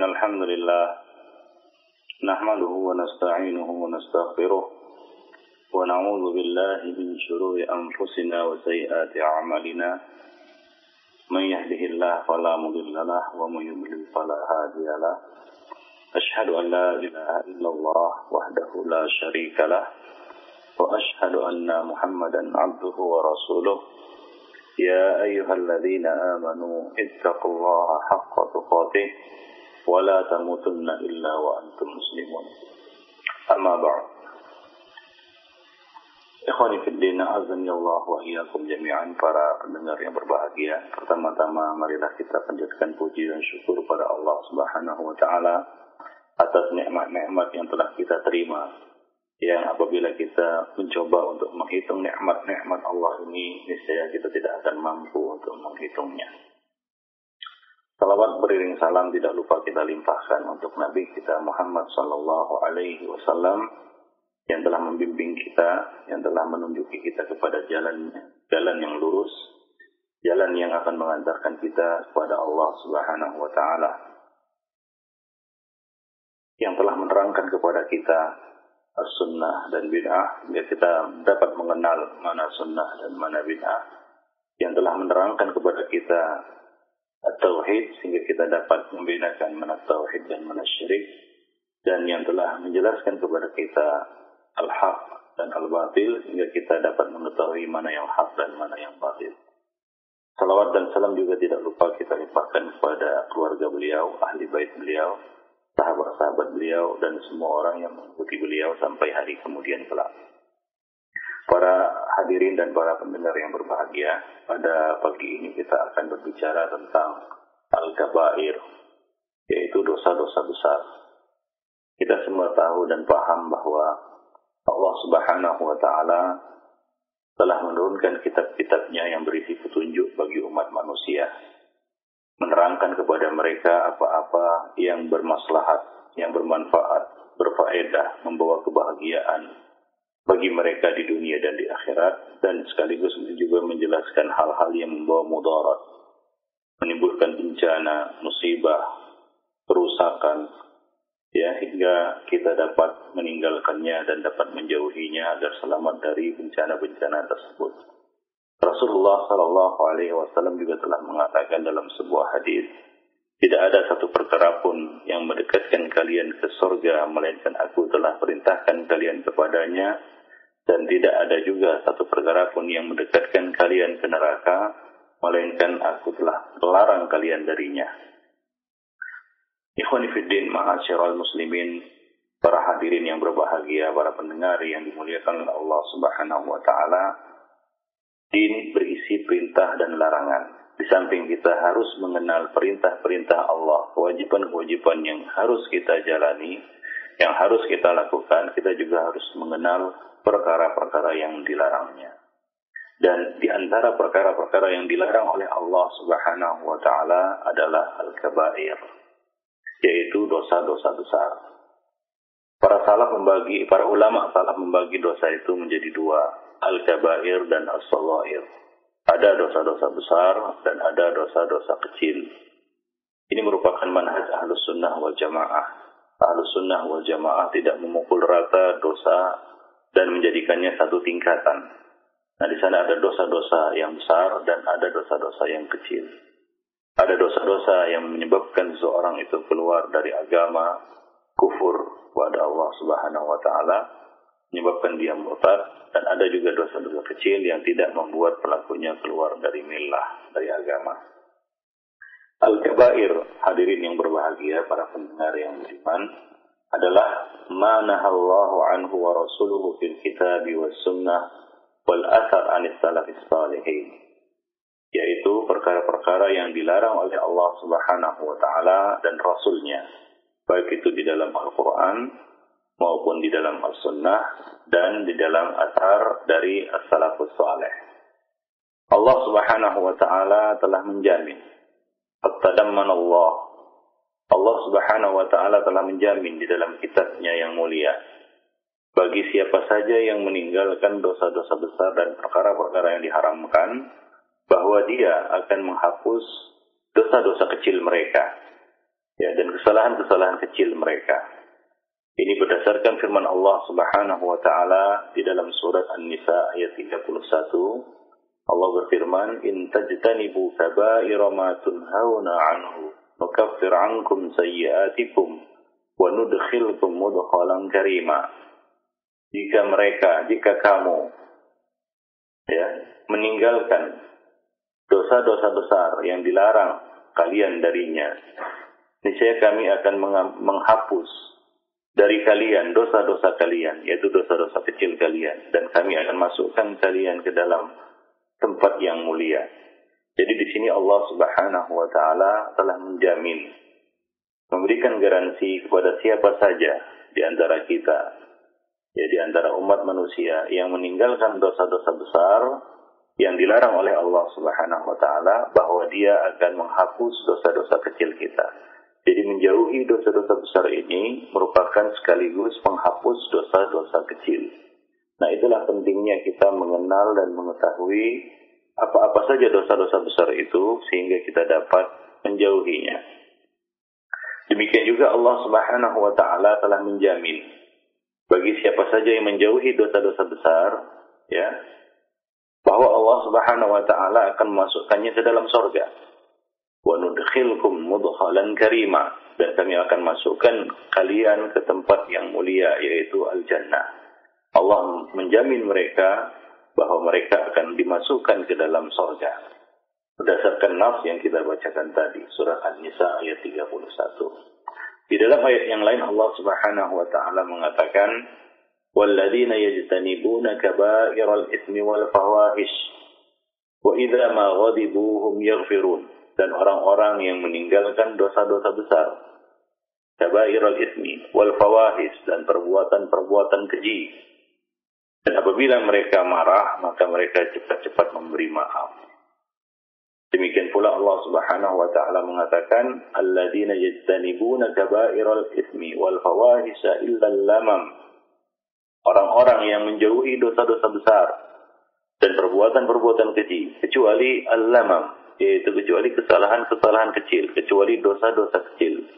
إن الحمد لله نحمده ونستعينه ونستغفره ونعوذ بالله من شرور أنفسنا وسيئات أعمالنا من يهده الله فلا مضل له ومن يضلل فلا هادي له أشهد أن لا إله إلا الله وحده لا شريك له وأشهد أن محمدا عبده ورسوله يا أيها الذين آمنوا اتقوا الله حق تقاته ولا تموتن إلا وأنتم مسلمون أما بعد Ikhwani fiddin, azani Allah wa iyyakum jami'an, para pendengar yang berbahagia. Pertama-tama marilah kita panjatkan puji dan syukur pada Allah Subhanahu wa taala atas nikmat-nikmat yang telah kita terima. Yang apabila kita mencoba untuk menghitung nikmat-nikmat Allah ini, niscaya kita tidak akan mampu untuk menghitungnya. Salawat beriring salam tidak lupa kita limpahkan untuk Nabi kita Muhammad sallallahu alaihi wasallam yang telah membimbing kita, yang telah menunjuki kita kepada jalan yang lurus, jalan yang akan mengantarkan kita kepada Allah Subhanahu wa taala. Yang telah menerangkan kepada kita as-sunnah dan bid'ah, biar kita dapat mengenal mana sunnah dan mana bid'ah. Yang telah menerangkan kepada kita at-tauhid, sehingga kita dapat membedakan mana tauhid dan mana syirik. Dan yang telah menjelaskan kepada kita al-haq dan al-batil, sehingga kita dapat mengetahui mana yang hak dan mana yang batil. Salawat dan salam juga tidak lupa kita limpahkan kepada keluarga beliau, ahli bait beliau, sahabat-sahabat beliau, dan semua orang yang mengikuti beliau sampai hari kemudian kelak. Para hadirin dan para pendengar yang berbahagia, pada pagi ini kita akan berbicara tentang al-kabair, yaitu dosa-dosa besar. Kita semua tahu dan paham bahwa Allah Subhanahu wa taala telah menurunkan kitab-kitabnya yang berisi petunjuk bagi umat manusia, menerangkan kepada mereka apa-apa yang bermaslahat, yang bermanfaat, berfaedah, membawa kebahagiaan bagi mereka di dunia dan di akhirat, dan sekaligus juga menjelaskan hal-hal yang membawa mudarat, menimbulkan bencana, musibah, kerusakan, hingga kita dapat meninggalkannya dan dapat menjauhinya agar selamat dari bencana-bencana tersebut. Rasulullah sallallahu alaihi wasallam juga telah mengatakan dalam sebuah hadis, tidak ada satu perkara pun yang mendekatkan kalian ke surga melainkan aku telah perintahkan kalian kepadanya, dan tidak ada juga satu perkara pun yang mendekatkan kalian ke neraka melainkan aku telah melarang kalian darinya. Ikhwani fiddin, ma'asyiral muslimin, para hadirin yang berbahagia, para pendengar yang dimuliakan oleh Allah Subhanahu wa taala. Ini berisi perintah dan larangan. Di samping kita harus mengenal perintah-perintah Allah, kewajiban-kewajiban yang harus kita jalani, yang harus kita lakukan, kita juga harus mengenal perkara-perkara yang dilarangnya. Dan di antara perkara-perkara yang dilarang oleh Allah Subhanahu wa taala adalah al-kabair, yaitu dosa-dosa besar. Para ulama salah membagi dosa itu menjadi dua, al-kabair dan as-saghair. Ada dosa-dosa besar dan ada dosa-dosa kecil. Ini merupakan manhaj Ahlus Sunnah wal Jamaah. Ahlus Sunnah wal Jamaah tidak memukul rata dosa dan menjadikannya satu tingkatan. Nah, di sana ada dosa-dosa yang besar dan ada dosa-dosa yang kecil. Ada dosa-dosa yang menyebabkan seseorang itu keluar dari agama, kufur kepada Allah Subhanahu wa taala, menyebabkan dia murtad, dan ada juga dosa-dosa kecil yang tidak membuat pelakunya keluar dari millah, dari agama. Al-kabair, hadirin yang berbahagia, para pendengar yang beriman, adalah ma nahallahu anhu wa rasuluhu fil kitab was sunnah wal athar anis salafis salihin, yaitu perkara-perkara yang dilarang oleh Allah Subhanahu wa taala dan rasulnya, baik itu di dalam Al-Quran maupun di dalam As-Sunnah dan di dalam athar dari as-salafus salih. Allah Subhanahu wa taala telah menjamin, Allah Subhanahu wa taala telah menjamin di dalam kitabnya yang mulia, bagi siapa saja yang meninggalkan dosa-dosa besar dan perkara-perkara yang diharamkan, bahwa dia akan menghapus dosa-dosa kecil mereka. Ya, dan kesalahan-kesalahan kecil mereka. Ini berdasarkan firman Allah Subhanahu wa taala di dalam surat An-Nisa ayat 31. Allah berfirman, "In tajtanibu kaba'ira ma tunhauna 'anhu, nukaffir 'ankum sayyi'atikum wa nudkhilkum mudkhalan karima." Jika kamu meninggalkan dosa-dosa besar yang dilarang kalian darinya, niscaya kami akan menghapus dari kalian dosa-dosa kalian, yaitu dosa-dosa kecil kalian, dan kami akan masukkan kalian ke dalam tempat yang mulia. Jadi di sini Allah Subhanahu wa taala telah menjamin, memberikan garansi kepada siapa saja di antara kita, di antara umat manusia yang meninggalkan dosa-dosa besar yang dilarang oleh Allah Subhanahu wa taala, bahwa dia akan menghapus dosa-dosa kecil kita. Jadi menjauhi dosa-dosa besar ini merupakan sekaligus menghapus dosa-dosa kecil. Nah, itulah pentingnya kita mengenal dan mengetahui apa-apa saja dosa-dosa besar itu sehingga kita dapat menjauhinya. Demikian juga Allah Subhanahu wa taala telah menjamin bagi siapa saja yang menjauhi dosa-dosa besar, bahwa Allah Subhanahu wa taala akan memasukkannya ke dalam surga. Wa nudkhilkum mudkhalan karima, dan kami akan masukkan kalian ke tempat yang mulia, yaitu al-jannah. Allah menjamin mereka bahwa mereka akan dimasukkan ke dalam surga. Berdasarkan nas yang kita bacakan tadi, surah An-Nisa ayat 31. Di dalam ayat yang lain Allah Subhanahu wa taala mengatakan, "Walladzina yajtanibuna kaba'iral itsmi wal fawahish wa idza ma ghadibu hum yaghfirun." Dan orang-orang yang meninggalkan dosa-dosa besar, kaba'iral itsmi wal fawahish, dan perbuatan-perbuatan keji. Dan apabila mereka marah, maka mereka cepat-cepat memberi maaf. Demikian pula Allah Subhanahu wa taala mengatakan, "Alladzina yajtanibuna kaba'iral itsmi wal fawahisha illa al-lamam." Orang-orang yang menjauhi dosa-dosa besar dan perbuatan-perbuatan keji, kecuali al-lamam, yaitu kecuali kesalahan-kesalahan kecil, kecuali dosa-dosa kecil.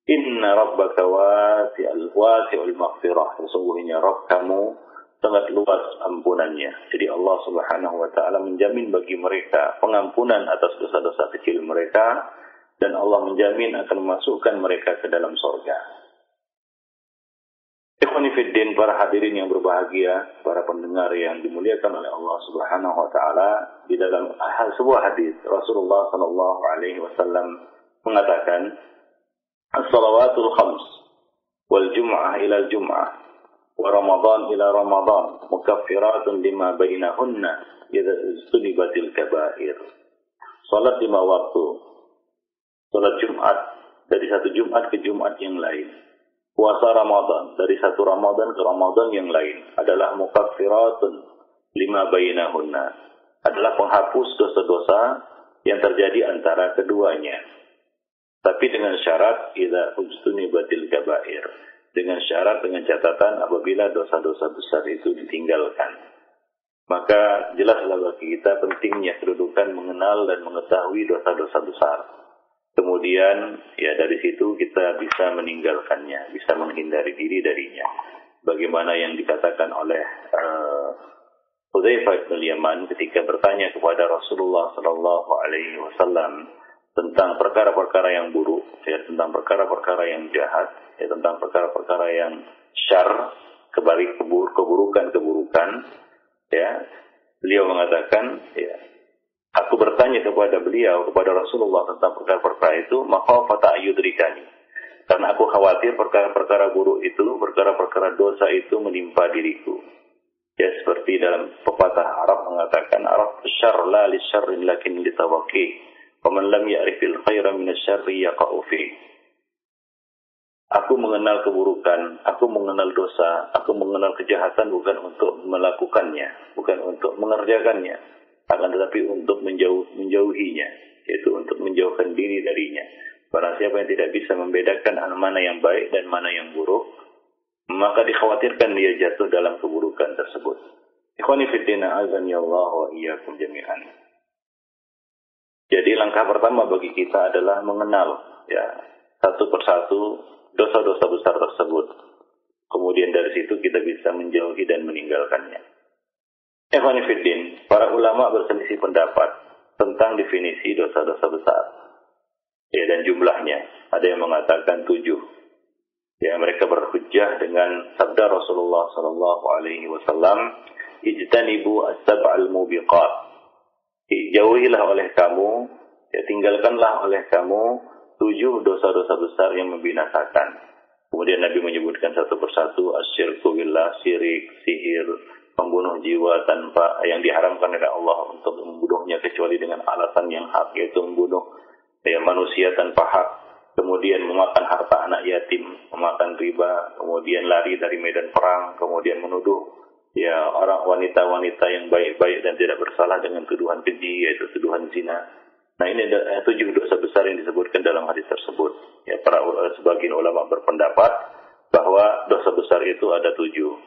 Inna rabbaka wasi'ul maghfirah. Sesungguhnya Rabb kamu sangat luas ampunannya. Jadi Allah Subhanahu wa taala menjamin bagi mereka pengampunan atas dosa-dosa kecil mereka, dan Allah menjamin akan memasukkan mereka ke dalam surga. Ikhwani fiddin, para hadirin yang berbahagia, para pendengar yang dimuliakan oleh Allah Subhanahu wa taala, di dalam sebuah hadis Rasulullah sallallahu alaihi wasallam mengatakan, "As-salawatul khams wal jum'ah ila al-jum'ah wa Ramadan ila Ramadan mukaffiratun lima bainahunna idza ijtunibatil kaba'ir." Salat 5 waktu, salat Jumat dari satu Jumat ke Jumat yang lain, puasa Ramadan dari satu Ramadan ke Ramadan yang lain adalah mukaffiratun lima bainahunna, adalah penghapus dosa-dosa yang terjadi antara keduanya. Tapi dengan syarat idza ujtunibatil kaba'ir, dengan syarat, dengan catatan apabila dosa-dosa besar itu ditinggalkan. Maka jelaslah bagi kita pentingnya kedudukan mengenal dan mengetahui dosa-dosa besar. Kemudian dari situ kita bisa meninggalkannya, bisa menghindari diri darinya. Bagaimana yang dikatakan oleh Hudzaifah bin Yaman ketika bertanya kepada Rasulullah sallallahu alaihi wasallam tentang perkara-perkara yang buruk, tentang perkara-perkara yang jahat, tentang perkara-perkara yang syarr, keburukan-keburukan, beliau mengatakan, aku bertanya kepada Rasulullah tentang perkara-perkara itu, makhafata ayyudrikani, karena aku khawatir perkara-perkara buruk itu, perkara-perkara dosa itu menimpa diriku. Seperti dalam pepatah Arab mengatakan, "Araf syarr la lisyarrin lakin litawaqi, wa man lam ya'rifil khaira minasyarri yaqa'u fi." Aku mengenal keburukan, aku mengenal dosa, aku mengenal kejahatan bukan untuk melakukannya, bukan untuk mengerjakannya, akan tetapi untuk menjauhinya, yaitu untuk menjauhkan diri darinya. Barang siapa yang tidak bisa membedakan mana yang baik dan mana yang buruk, maka dikhawatirkan dia jatuh dalam keburukan tersebut. Ikhwani fiddina azani Allah wa iyyakum jami'an. Jadi langkah pertama bagi kita adalah mengenal satu persatu dosa-dosa besar tersebut. Kemudian dari situ kita bisa menjauhi dan meninggalkannya. Ikhwani fiddin, para ulama berselisih pendapat tentang definisi dosa-dosa besar. Ya, dan jumlahnya. Ada yang mengatakan 7. Ya, mereka berhujjah dengan sabda Rasulullah sallallahu alaihi wasallam, "Ijtanibu as-sab'al mubiqat." Jauhilah oleh kamu, ya tinggalkanlah oleh kamu 7 dosa-dosa besar yang membinasakan. Kemudian Nabi menyebutkan satu persatu, asyirku billah, syirik, sihir, membunuh jiwa tanpa yang diharamkan oleh Allah untuk membunuhnya kecuali dengan alasan yang hak, yaitu membunuh manusia tanpa hak. Kemudian memakan harta anak yatim, memakan riba, kemudian lari dari medan perang, kemudian menuduh orang wanita-wanita yang baik-baik dan tidak bersalah dengan tuduhan keji, yaitu tuduhan zina. Nah, ini ada 7 dosa besar yang disebutkan dalam hadis tersebut. Ya, sebagian ulama berpendapat bahwa dosa besar itu ada 7.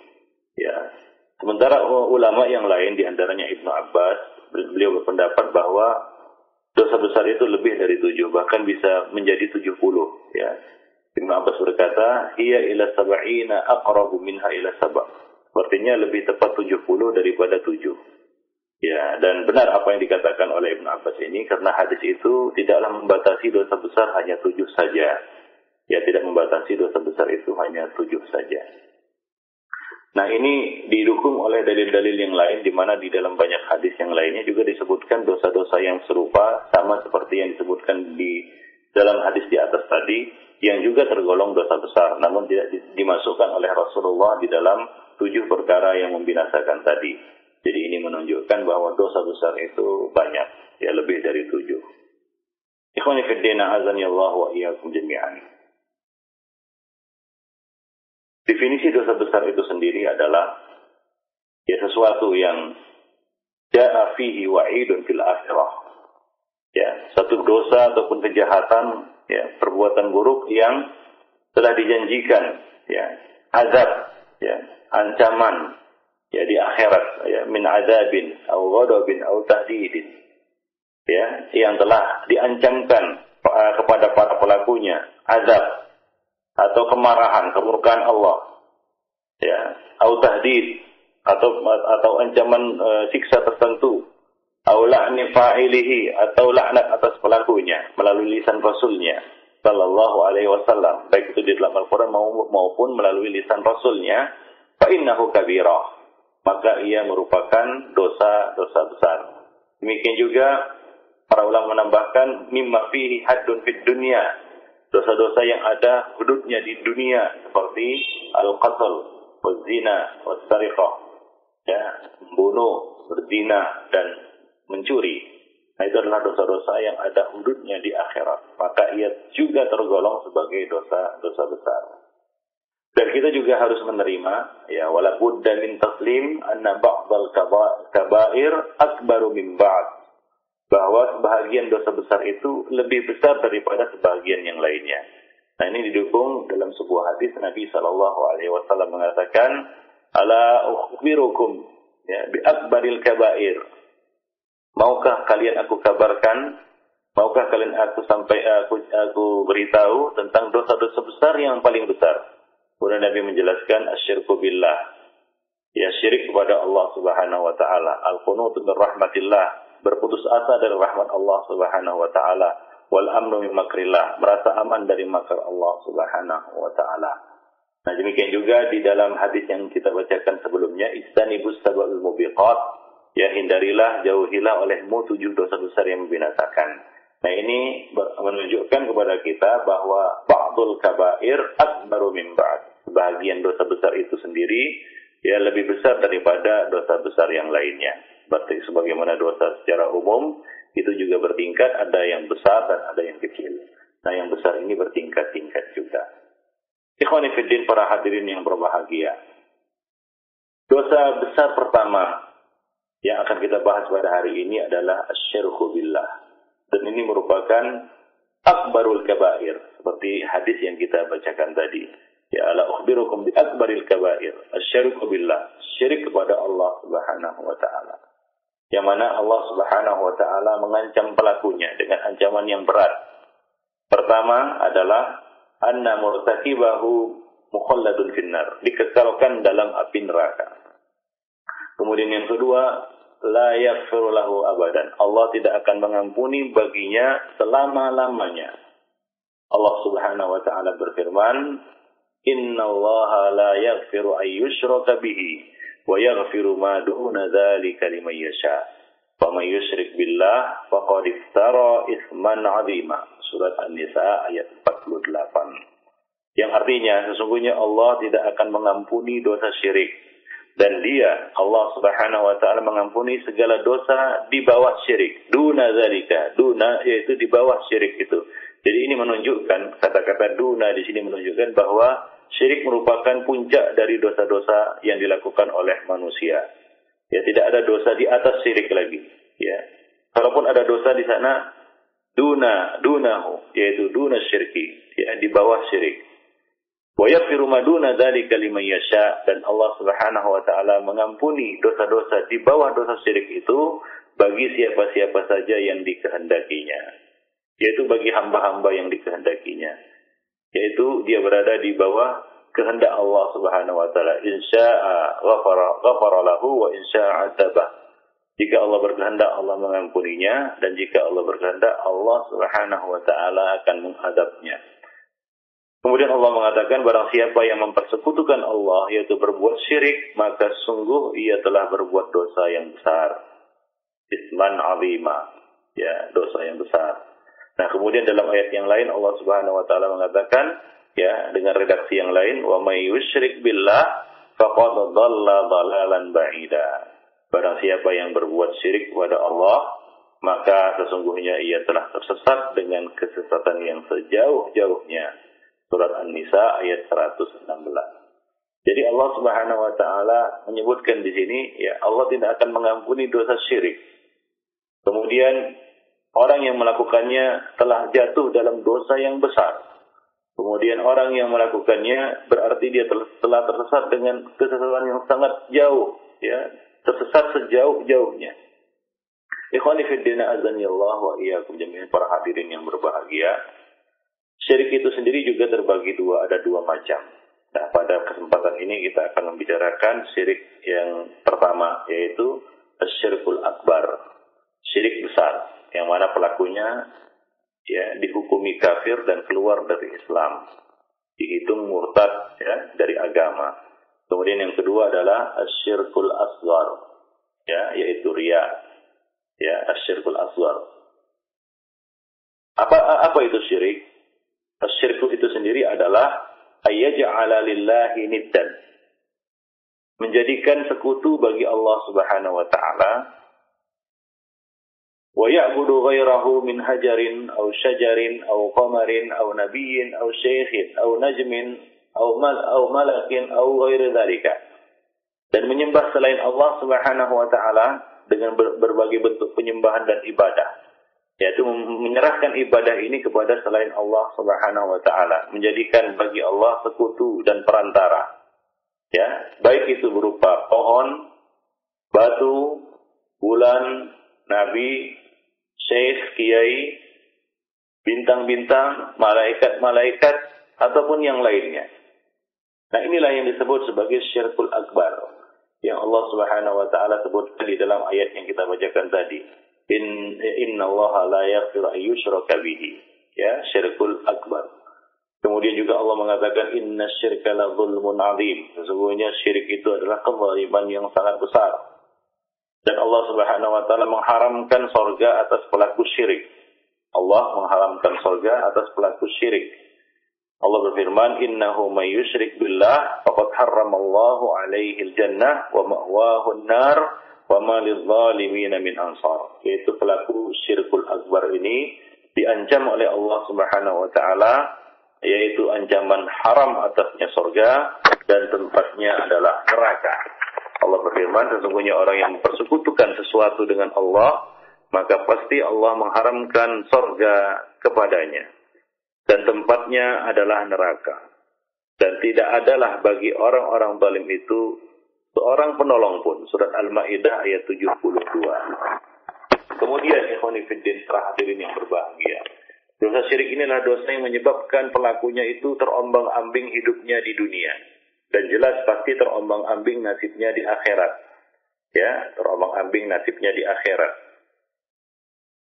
Ya. Sementara ulama yang lain, di antaranya Ibnu Abbas, beliau berpendapat bahwa dosa besar itu lebih dari 7, bahkan bisa menjadi 70. Ya. Ibnu Abbas berkata, "Hiya ila sab'ina aqrabu minha ila sab'." Artinya lebih tepat 70 daripada 7. Ya, dan benar apa yang dikatakan oleh Ibnu Abbas ini, karena hadis itu tidaklah membatasi dosa besar hanya 7 saja. Ya, tidak membatasi dosa besar itu hanya 7 saja. Nah, ini didukung oleh dalil-dalil yang lain, di mana di dalam banyak hadis yang lainnya juga disebutkan dosa-dosa yang serupa, sama seperti yang disebutkan di dalam hadis di atas tadi, yang juga tergolong dosa besar, namun tidak dimasukkan oleh Rasulullah di dalam 7 perkara yang membinasakan tadi. Jadi ini menunjukkan bahwa dosa besar itu banyak, ya lebih dari 7. Ikhwani fiddin, a'azani Allah wa iyyakum jami'an. Definisi dosa besar itu sendiri adalah sesuatu yang ja'a fihi wa'idun fil akhirah. Ya, satu dosa ataupun kejahatan, perbuatan buruk yang telah dijanjikan, azab, ancaman di akhirat, min adzabin aw ghadabin aw tahdidin, yang telah diancamkan kepada para pelakunya azab atau kemarahan, kemurkaan Allah, aw tahdid atau ancaman siksa tertentu, aw la'ni fa'ilihi atau laknat atas pelakunya melalui lisan Rasulnya sallallahu alaihi wasallam, baik itu di dalam Al-Qur'an maupun melalui lisan Rasulnya, fa innahu kabirah, maka ia merupakan dosa-dosa besar. Demikian juga para ulama menambahkan mimma fihi haddun fid dunya, dosa-dosa yang ada hududnya di dunia, seperti al-qatl, waz-zina, was-sariqah, membunuh, berzina dan mencuri. Nah, itu adalah dosa-dosa yang ada hududnya di akhirat, maka ia juga tergolong sebagai dosa-dosa besar. Dan kita juga harus menerima, wala budda min taslim anna ba'dal kabair akbaru min ba'd, bahwa sebahagian dosa besar itu lebih besar daripada sebahagian yang lainnya. Nah, ini didukung dalam sebuah hadis Nabi sallallahu alaihi wasallam mengatakan, "Ala ukhbirukum bi akbaril kabair." Maukah kalian aku kabarkan? Maukah kalian aku beritahu tentang dosa-dosa besar yang paling besar? Kemudian Nabi menjelaskan asyirku billah, syirik kepada Allah Subhanahu wa taala, al-qunut min rahmatillah, berputus asa dari rahmat Allah Subhanahu wa taala, wal amnu min makrillah, merasa aman dari makar Allah Subhanahu wa taala. Nah, demikian juga di dalam hadis yang kita bacakan sebelumnya, istanibus sab'al mubiqat, hindarilah, jauhilah olehmu 7 dosa besar yang membinasakan. Nah, ini menunjukkan kepada kita bahwa ba'dul kabair akbaru min ba'd. Sebahagian dosa besar itu sendiri lebih besar daripada dosa besar yang lainnya. Berarti sebagaimana dosa secara umum itu juga bertingkat, ada yang besar dan ada yang kecil. Nah, yang besar ini bertingkat-tingkat juga. Ikhwani fiddin, para hadirin yang berbahagia. Dosa besar pertama yang akan kita bahas pada hari ini adalah asyirku billah. Dan ini merupakan akbarul kabair, seperti hadis yang kita bacakan tadi. Ala ukhbirukum bi akbaril kabair, asyirku billah, syirik kepada Allah Subhanahu wa taala. Yang mana Allah Subhanahu wa taala mengancam pelakunya dengan ancaman yang berat. Pertama adalah anna murtakibahu mukhalladun finnar, dikekalkan dalam api neraka. Kemudian yang kedua, la yaghfiru lahu abadan, Allah tidak akan mengampuni baginya selama-lamanya. Allah Subhanahu wa taala berfirman, innallaha la yaghfiru an yushraka bihi wa yaghfiru ma duna dzalika liman yasha. Faman yusyrik billah faqad iftara itsman 'azima. Surat An-Nisa ayat 48. Yang artinya sesungguhnya Allah tidak akan mengampuni dosa syirik, dan Dia Allah Subhanahu wa taala mengampuni segala dosa di bawah syirik. Duna dzalika, duna yaitu di bawah syirik itu. Jadi ini menunjukkan, kata-kata duna di sini menunjukkan bahwa syirik merupakan puncak dari dosa-dosa yang dilakukan oleh manusia. Ya, tidak ada dosa di atas syirik lagi. Ya, kalaupun ada dosa di sana, dunahu, yaitu duna syirki, ya, di bawah syirik. Wa yaghfiru ma duna dzalika liman yasha, dan Allah Subhanahu wa taala mengampuni dosa-dosa di bawah dosa syirik itu bagi siapa-siapa saja yang dikehendakinya, yaitu bagi hamba-hamba yang dikehendakinya, yaitu dia berada di bawah kehendak Allah Subhanahu wa taala. Insya'a ghafara lahu wa insya'a adzabah. Jika Allah berkehendak Allah mengampuninya, dan jika Allah berkehendak Allah Subhanahu wa taala akan menghadapnya. Kemudian Allah mengatakan, barang siapa yang mempersekutukan Allah, yaitu berbuat syirik, maka sungguh ia telah berbuat dosa yang besar. Isman 'azima, ya, dosa yang besar. Nah, kemudian dalam ayat yang lain Allah Subhanahu wa taala mengatakan, ya, dengan redaksi yang lain, wa may yusyrik billah faqad dhalla dhalalan ba'ida. Barang siapa yang berbuat syirik kepada Allah, maka sesungguhnya ia telah tersesat dengan kesesatan yang sejauh-jauhnya. Surat An-Nisa ayat 116. Jadi Allah Subhanahu wa taala menyebutkan di sini, ya, Allah tidak akan mengampuni dosa syirik. Kemudian orang yang melakukannya telah jatuh dalam dosa yang besar. Kemudian orang yang melakukannya berarti dia telah tersesat dengan kesesatan yang sangat jauh, ya, tersesat sejauh-jauhnya. Ikhwani fid din, azani Allah wa iyyakum jami'an, para hadirin yang berbahagia. Syirik itu sendiri juga terbagi dua, ada dua macam. Nah, pada kesempatan ini kita akan membicarakan syirik yang pertama, yaitu asyirkul akbar, syirik besar, yang mana pelakunya, ya, dihukumi kafir dan keluar dari Islam, dihitung murtad, ya, dari agama. Kemudian yang kedua adalah asyirkul asghar, ya, yaitu riya, ya, asyirkul asghar. Apa itu syirik? Asyirku itu sendiri adalah ayyaj'ala lillahi niddan, menjadikan sekutu bagi Allah Subhanahu wa taala, wa ya'budu ghairahu min hajarin aw syajarin aw qamarin aw nabiyyin aw syaikhin aw najmin aw malakin aw ghairi dzalika, dan menyembah selain Allah Subhanahu wa taala dengan berbagai bentuk penyembahan dan ibadah, yaitu menyerahkan ibadah ini kepada selain Allah Subhanahu wa taala, menjadikan bagi Allah sekutu dan perantara, ya, baik itu berupa pohon, batu, bulan, nabi, syekh, kiai, bintang-bintang, malaikat-malaikat, ataupun yang lainnya. Nah, inilah yang disebut sebagai syirkul akbar, yang Allah Subhanahu wa taala sebutkan di dalam ayat yang kita bacakan tadi. Innallaha la yaghfiru an yushraka bihi, ya, syirkul akbar. Kemudian juga Allah mengatakan innasyirka la dzulmun 'adzim, sesungguhnya syirik itu adalah kezaliman yang sangat besar. Dan Allah Subhanahu wa taala mengharamkan surga atas pelaku syirik. Allah mengharamkan surga atas pelaku syirik. Allah berfirman, innahu may yusyrik billah faqad harramallahu 'alaihi al-jannah wa ma'wahu an-nar wa ma lidh-dhalimin min ansar. Yaitu pelaku syirkul akbar ini diancam oleh Allah Subhanahu wa taala, yaitu ancaman haram atasnya surga dan tempatnya adalah neraka. Allah berfirman, sesungguhnya orang yang mempersekutukan sesuatu dengan Allah, maka pasti Allah mengharamkan surga kepadanya, dan tempatnya adalah neraka. Dan tidak adalah bagi orang-orang zalim itu seorang penolong pun. Surat Al-Maidah ayat 72. Kemudian ikhwani fiddin, para hadirin yang berbahagia, Dosa syirik inilah dosa yang menyebabkan pelakunya itu terombang-ambing hidupnya di dunia. Dan jelas pasti terombang-ambing nasibnya di akhirat. Ya, terombang-ambing nasibnya di akhirat.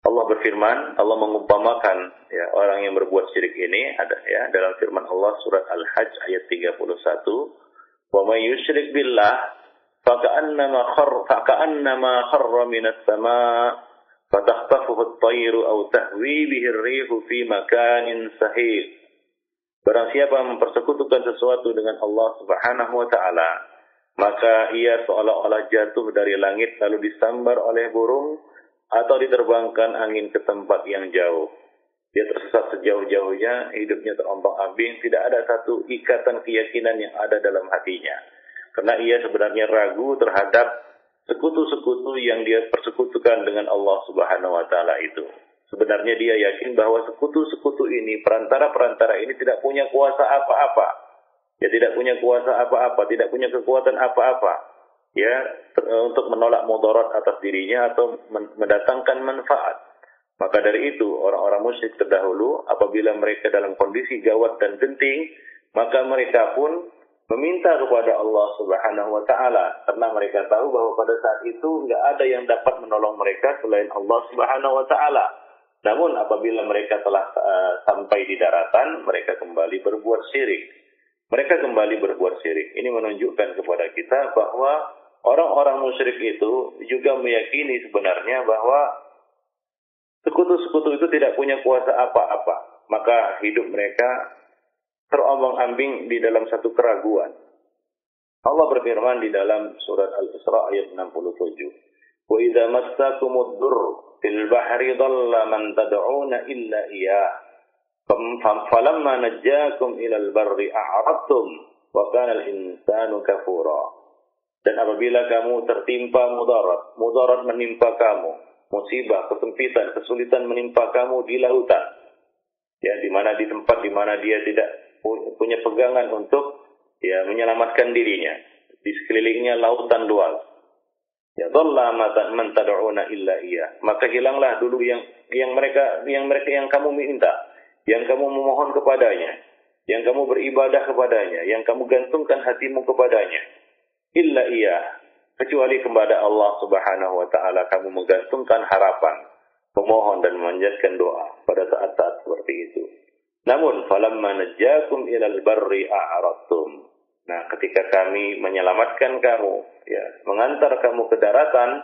Allah berfirman, Allah mengumpamakan ya orang yang berbuat syirik ini ada ya dalam firman Allah surat Al-Hajj ayat 31, "Wa may yusyrik billah faka'annama kharra minas sama' fatahtafuhu at-tayru aw tahwi bihi ar-rihu fi makanin sahih." Barang siapa mempersekutukan sesuatu dengan Allah Subhanahu wa taala, maka ia seolah-olah jatuh dari langit lalu disambar oleh burung atau diterbangkan angin ke tempat yang jauh. Dia tersesat sejauh-jauhnya, hidupnya terombang-ambing, tidak ada satu ikatan keyakinan yang ada dalam hatinya. Karena ia sebenarnya ragu terhadap sekutu-sekutu yang dia persekutukan dengan Allah Subhanahu wa taala itu. Sebenarnya dia yakin bahwa sekutu-sekutu ini, perantara-perantara ini tidak punya kuasa apa-apa. Dia tidak punya kuasa apa-apa, tidak punya kekuatan apa-apa. Ya, untuk menolak mudarat atas dirinya atau mendatangkan manfaat. Maka dari itu, orang-orang musyrik terdahulu, apabila mereka dalam kondisi gawat dan genting, maka mereka pun meminta kepada Allah Subhanahu wa taala, karena mereka tahu bahwa pada saat itu enggak ada yang dapat menolong mereka selain Allah Subhanahu wa taala. Namun apabila mereka telah sampai di daratan, mereka kembali berbuat syirik. Mereka kembali berbuat syirik. Ini menunjukkan kepada kita bahwa orang-orang musyrik itu juga meyakini sebenarnya bahwa sekutu-sekutu itu tidak punya kuasa apa-apa. Maka hidup mereka terombang-ambing di dalam satu keraguan. Allah berfirman di dalam surat Al-Isra ayat 67. Wa idza massakumud durr fil bahri dhalla man tad'una illa iyyah. Falamma najjakum ilal barri a'radtum wa kana al-insanu kafura. Dan apabila kamu tertimpa mudarat menimpa kamu, musibah, kesempitan, kesulitan menimpa kamu di lautan, ya di tempat di mana dia tidak punya pegangan untuk ya menyelamatkan dirinya, di sekelilingnya lautan luas. Ya dhalla man tad'una illa iyyah. Maka hilanglah dulu yang mereka yang kamu minta, yang kamu memohon kepadanya, yang kamu beribadah kepadanya, yang kamu gantungkan hatimu kepadanya. Illa iya, kecuali kepada Allah Subhanahu wa taala kamu menggantungkan harapan, memohon dan memanjatkan doa pada saat-saat seperti itu. Namun falamma najjakum ilal barri a'radtum. Nah, ketika kami menyelamatkan kamu, ya, mengantar kamu ke daratan,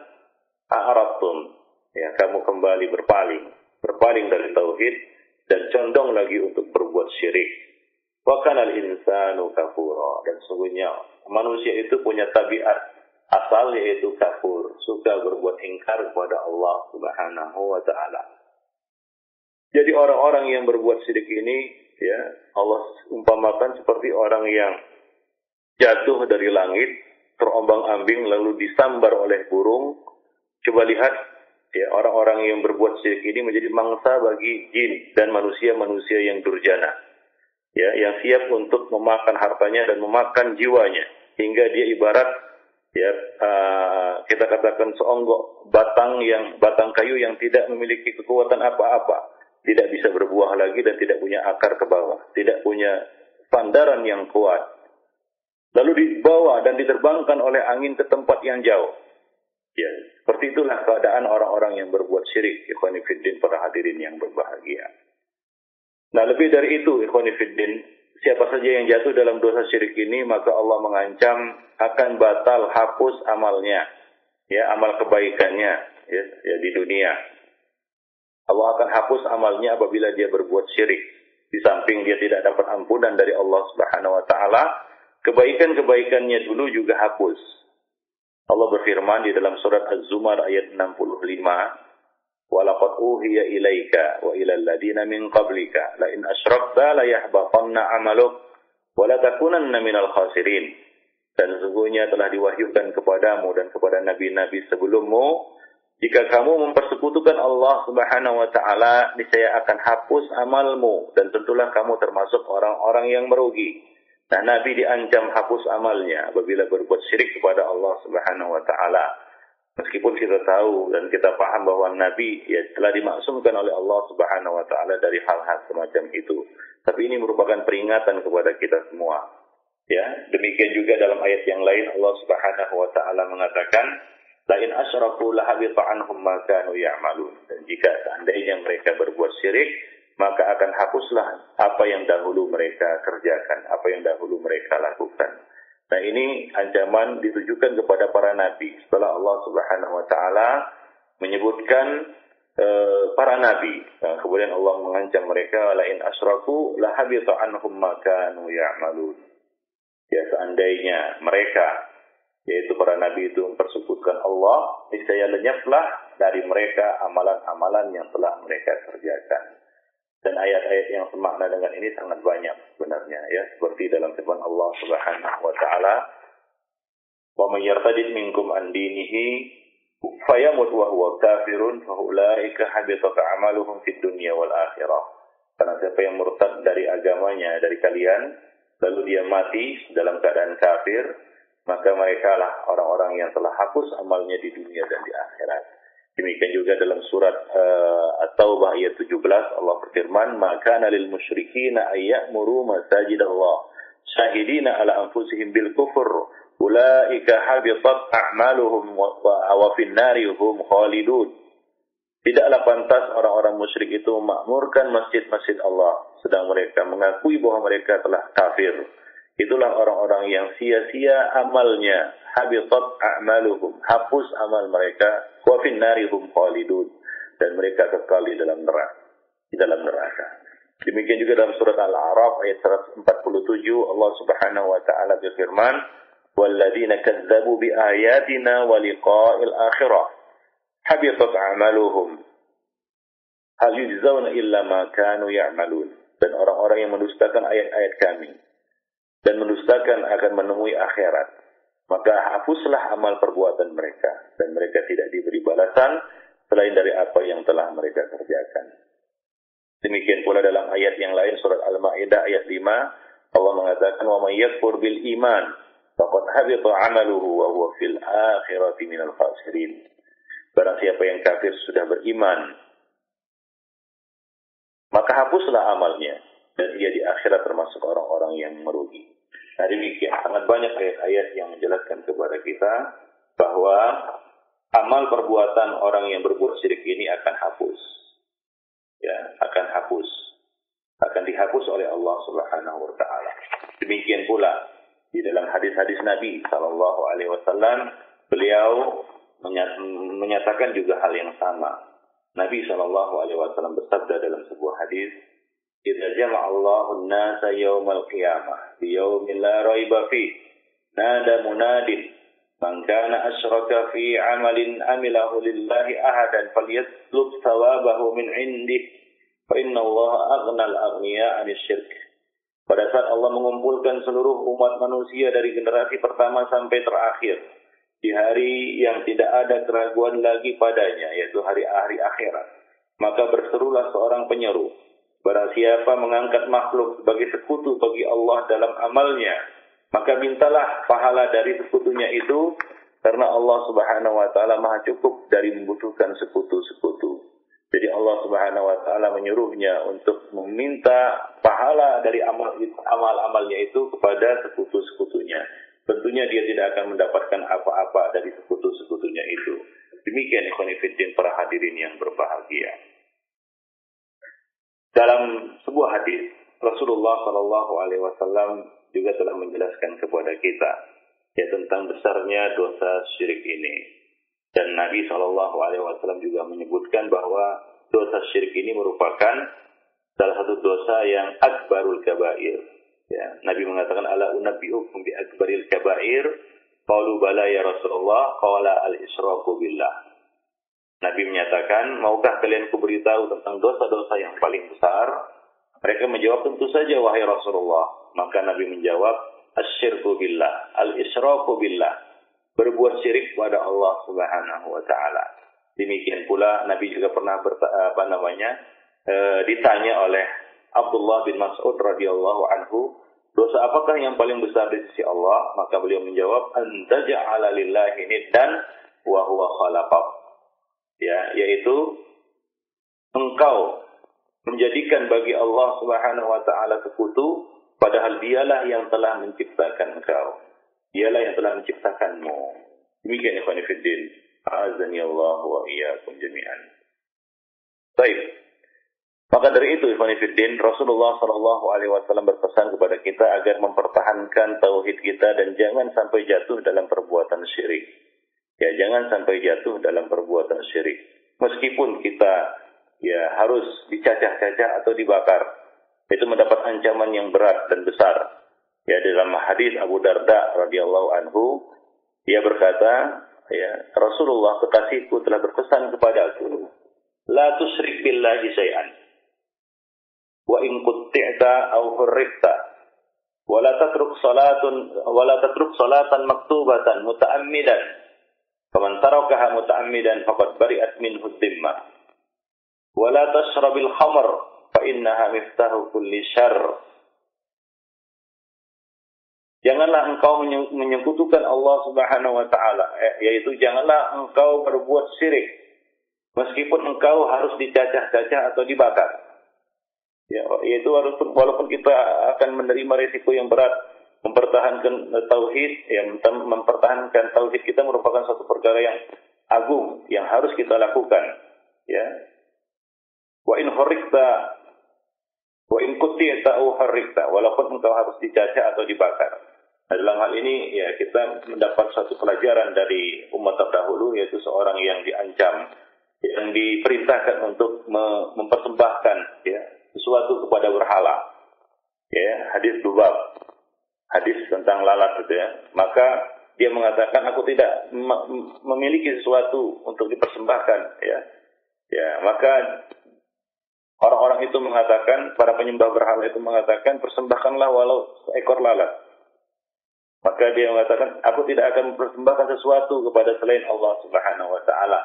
a'radtum. Ya, kamu kembali berpaling dari tauhid dan condong lagi untuk berbuat syirik. Wa kana al-insanu kafura. Dan sungguhnya manusia itu punya tabiat asal yaitu kafur, suka berbuat ingkar kepada Allah Subhanahu wa taala. Jadi orang-orang yang berbuat syirik ini ya Allah umpamakan seperti orang yang jatuh dari langit, terombang-ambing lalu disambar oleh burung. Coba lihat ya orang-orang yang berbuat syirik ini menjadi mangsa bagi jin dan manusia-manusia yang durjana. Ya, yang siap untuk memakan hartanya dan memakan jiwanya hingga dia ibarat ya kita katakan seonggok batang kayu yang tidak memiliki kekuatan apa-apa, tidak bisa berbuah lagi dan tidak punya akar ke bawah, tidak punya sandaran yang kuat. Lalu dibawa dan diterbangkan oleh angin ke tempat yang jauh. Ya, seperti itulah keadaan orang-orang yang berbuat syirik. Ikhwani fiddin, para hadirin yang berbahagia. Nah, lebih dari itu, ikhwani fiddin, siapa saja yang jatuh dalam dosa syirik ini, maka Allah mengancam akan batal hapus amalnya, ya, amal kebaikannya, ya di dunia. Allah akan hapus amalnya apabila dia berbuat syirik. Di samping dia tidak dapat ampunan dari Allah Subhanahu wa taala, kebaikan-kebaikannya dulu juga hapus. Allah berfirman di dalam surat Az-Zumar ayat 65, وَلَقَدْ أُوحِيَ إِلَيْكَ وَإِلَى الَّذِينَ مِنْ قَبْلِكَ لَئِنْ أَشْرَكْتَ لَيَحْبَطَنَّ عَمَلُكَ وَلَتَكُونَنَّ مِنَ الْخَاسِرِينَ. Dan sesungguhnya telah diwahyukan kepadamu dan kepada nabi-nabi sebelummu, jika kamu mempersekutukan Allah Subhanahu wa taala, niscaya akan hapus amalmu dan tentulah kamu termasuk orang-orang yang merugi. Nah, Nabi diancam hapus amalnya apabila berbuat syirik kepada Allah Subhanahu wa taala. Meskipun kita tahu dan kita paham bahwa Nabi ya telah dimaksumkan oleh Allah Subhanahu wa taala dari hal-hal semacam itu. Tapi ini merupakan peringatan kepada kita semua. Ya, demikian juga dalam ayat yang lain Allah Subhanahu wa taala mengatakan, "La in asyraku la habita anhum ma kanu ya'malun." Dan jika seandainya mereka berbuat syirik, maka akan hapuslah apa yang dahulu mereka kerjakan, apa yang dahulu mereka lakukan. Nah, ini ancaman ditujukan kepada para nabi. Setelah Allah Subhanahu wa taala menyebutkan para nabi, kemudian Allah mengancam mereka, la in asyraku la habita anhum ma kanu ya'malun. Ya, seandainya mereka, yaitu para nabi itu mempersekutukan Allah, niscaya lenyaplah dari mereka amalan-amalan yang telah mereka kerjakan. Dan ayat-ayat yang semakna dengan ini sangat banyak sebenarnya, ya, seperti dalam firman Allah Subhanahu wa taala, "Wa may yartadid minkum an dinihi fayamut wa huwa kafirun fa ulaika habitat a'maluhum fid dunya wal akhirah." Karena siapa yang murtad dari agamanya dari kalian lalu dia mati dalam keadaan kafir, maka merekalah orang-orang yang telah hapus amalnya di dunia dan di akhirat. Demikian juga dalam surat At-Taubah ayat 17 Allah berfirman, "Maka lil musyrikina ayyamuru masajidallah syahidina ala anfusihim bil kufur ulaika habitat a'maluhum wa fin nari hum khalidun." Tidaklah pantas orang-orang musyrik itu memakmurkan masjid-masjid Allah sedang mereka mengakui bahwa mereka telah kafir. Itulah orang-orang yang sia-sia amalnya, habitat a'maluhum, hapus amal mereka, wa fin narihum khalidun, dan mereka kekal di dalam neraka. Demikian juga dalam surat Al-A'raf ayat 147 Allah Subhanahu wa taala berfirman, "Walladzina kadzdzabu bi ayatina wa liqa'il akhirah habitat a'maluhum hal yujzauna illa ma kanu ya'malun." Dan orang-orang yang mendustakan ayat-ayat kami dan mendustakan akan menemui akhirat, maka hapuslah amal perbuatan mereka, dan mereka tidak diberi balasan selain dari apa yang telah mereka kerjakan. Demikian pula dalam ayat yang lain, surat Al-Ma'idah ayat 5, Allah mengatakan, "Wa may yakfur bil iman faqad habita 'amaluhu wa huwa fil akhirati minal khasirin." Barang siapa yang kafir sudah beriman, maka hapuslah amalnya, dan ia di akhirat termasuk orang-orang yang merugi. Nah, demikian sangat banyak ayat-ayat yang menjelaskan kepada kita bahwa amal perbuatan orang yang berbuat syirik ini akan hapus. Ya, akan dihapus oleh Allah Subhanahu wa taala. Demikian pula di dalam hadis-hadis Nabi sallallahu alaihi wasallam, beliau menyatakan juga hal yang sama. Nabi sallallahu alaihi wasallam bersabda dalam sebuah hadis, "Idza jama'a Allahu an-nasa yaumal qiyamah bi yaumin la raiba fi nada munadin man kana asyraka fi 'amalin amilahu lillahi ahadan falyatlub thawabahu min 'indih fa inna Allaha aghnal aghniya 'anil syirk." Pada saat Allah mengumpulkan seluruh umat manusia dari generasi pertama sampai terakhir di hari yang tidak ada keraguan lagi padanya, yaitu hari akhirat, maka berserulah seorang penyeru, "Barang siapa mengangkat makhluk sebagai sekutu bagi Allah dalam amalnya, maka mintalah pahala dari sekutunya itu, karena Allah Subhanahu wa taala Maha cukup dari membutuhkan sekutu-sekutu." Jadi Allah Subhanahu wa taala menyuruhnya untuk meminta pahala dari amal-amalnya itu kepada sekutu-sekutunya. Tentunya dia tidak akan mendapatkan apa-apa dari sekutu-sekutunya itu. Demikian ikhwan fillah para hadirin yang berbahagia. Dalam sebuah hadis, Rasulullah sallallahu alaihi wasallam juga telah menjelaskan kepada kita ya tentang besarnya dosa syirik ini. Dan Nabi sallallahu alaihi wasallam juga menyebutkan bahwa dosa syirik ini merupakan salah satu dosa yang akbarul kabair. Ya, Nabi mengatakan, "Ala unabbiukum bi akbaril kabair?" Qalu bala ya Rasulullah, qala al-isyraku billah. Nabi menyatakan, "Maukah kalian kuberitahu tentang dosa-dosa yang paling besar?" Mereka menjawab, "Tentu saja wahai Rasulullah." Maka Nabi menjawab, "Asyirku billah, al-isyraku billah." Berbuat syirik kepada Allah Subhanahu wa taala. Demikian pula Nabi juga pernah ditanya oleh Abdullah bin Mas'ud radhiyallahu anhu, "Dosa apakah yang paling besar di sisi Allah?" Maka beliau menjawab, "Anta ja'ala lillahi niddan wa huwa khalaqak. Ya, yaitu engkau menjadikan bagi Allah Subhanahu wa taala sekutu, padahal dialah yang telah menciptakan engkau. Dialah yang telah menciptakanmu. Demikian ikhwan fillah. Azani Allah wa iyyakum jami'an. Baik. Maka dari itu ikhwan fillah, Rasulullah sallallahu alaihi wasallam berpesan kepada kita agar mempertahankan tauhid kita dan jangan sampai jatuh dalam perbuatan syirik. Ya, jangan sampai jatuh dalam perbuatan syirik. Meskipun kita harus dicacah-cacah atau dibakar, itu mendapat ancaman yang berat dan besar. Ya, dalam hadis Abu Darda radhiyallahu anhu, dia berkata, Rasulullah kekasihku telah berpesan kepadaku, la tusyrik billahi syai'an, wa in qutti'ta aw hurrifta, wa la tatruk salatan maktubatan muta'ammidan, faman tarakaha muta'ammidan faqad bari'at minhu dhimmah. Wala tashrabil khamr fa innaha miftahu kulli syarr. Janganlah engkau menyekutukan Allah Subhanahu wa taala, yaitu janganlah engkau berbuat syirik meskipun engkau harus dicacah-cacah atau dibakar. Ya, yaitu walaupun kita akan menerima risiko yang berat mempertahankan tauhid, mempertahankan tauhid kita merupakan suatu perkara yang agung yang harus kita lakukan, ya. Wa in hurrikta wa in qutti'ta aw hurrikta, walaupun engkau harus dicacah atau dibakar. Nah, dalam hal ini kita mendapat satu pelajaran dari umat terdahulu, yaitu seorang yang diancam, yang diperintahkan untuk mempersembahkan sesuatu kepada berhala. Hadis Dubab, hadis tentang lalat itu maka dia mengatakan aku tidak memiliki sesuatu untuk dipersembahkan maka orang-orang itu mengatakan, para penyembah berhala itu mengatakan, persembahkanlah walau seekor lalat. Maka dia mengatakan, aku tidak akan mempersembahkan sesuatu kepada selain Allah Subhanahu wa taala.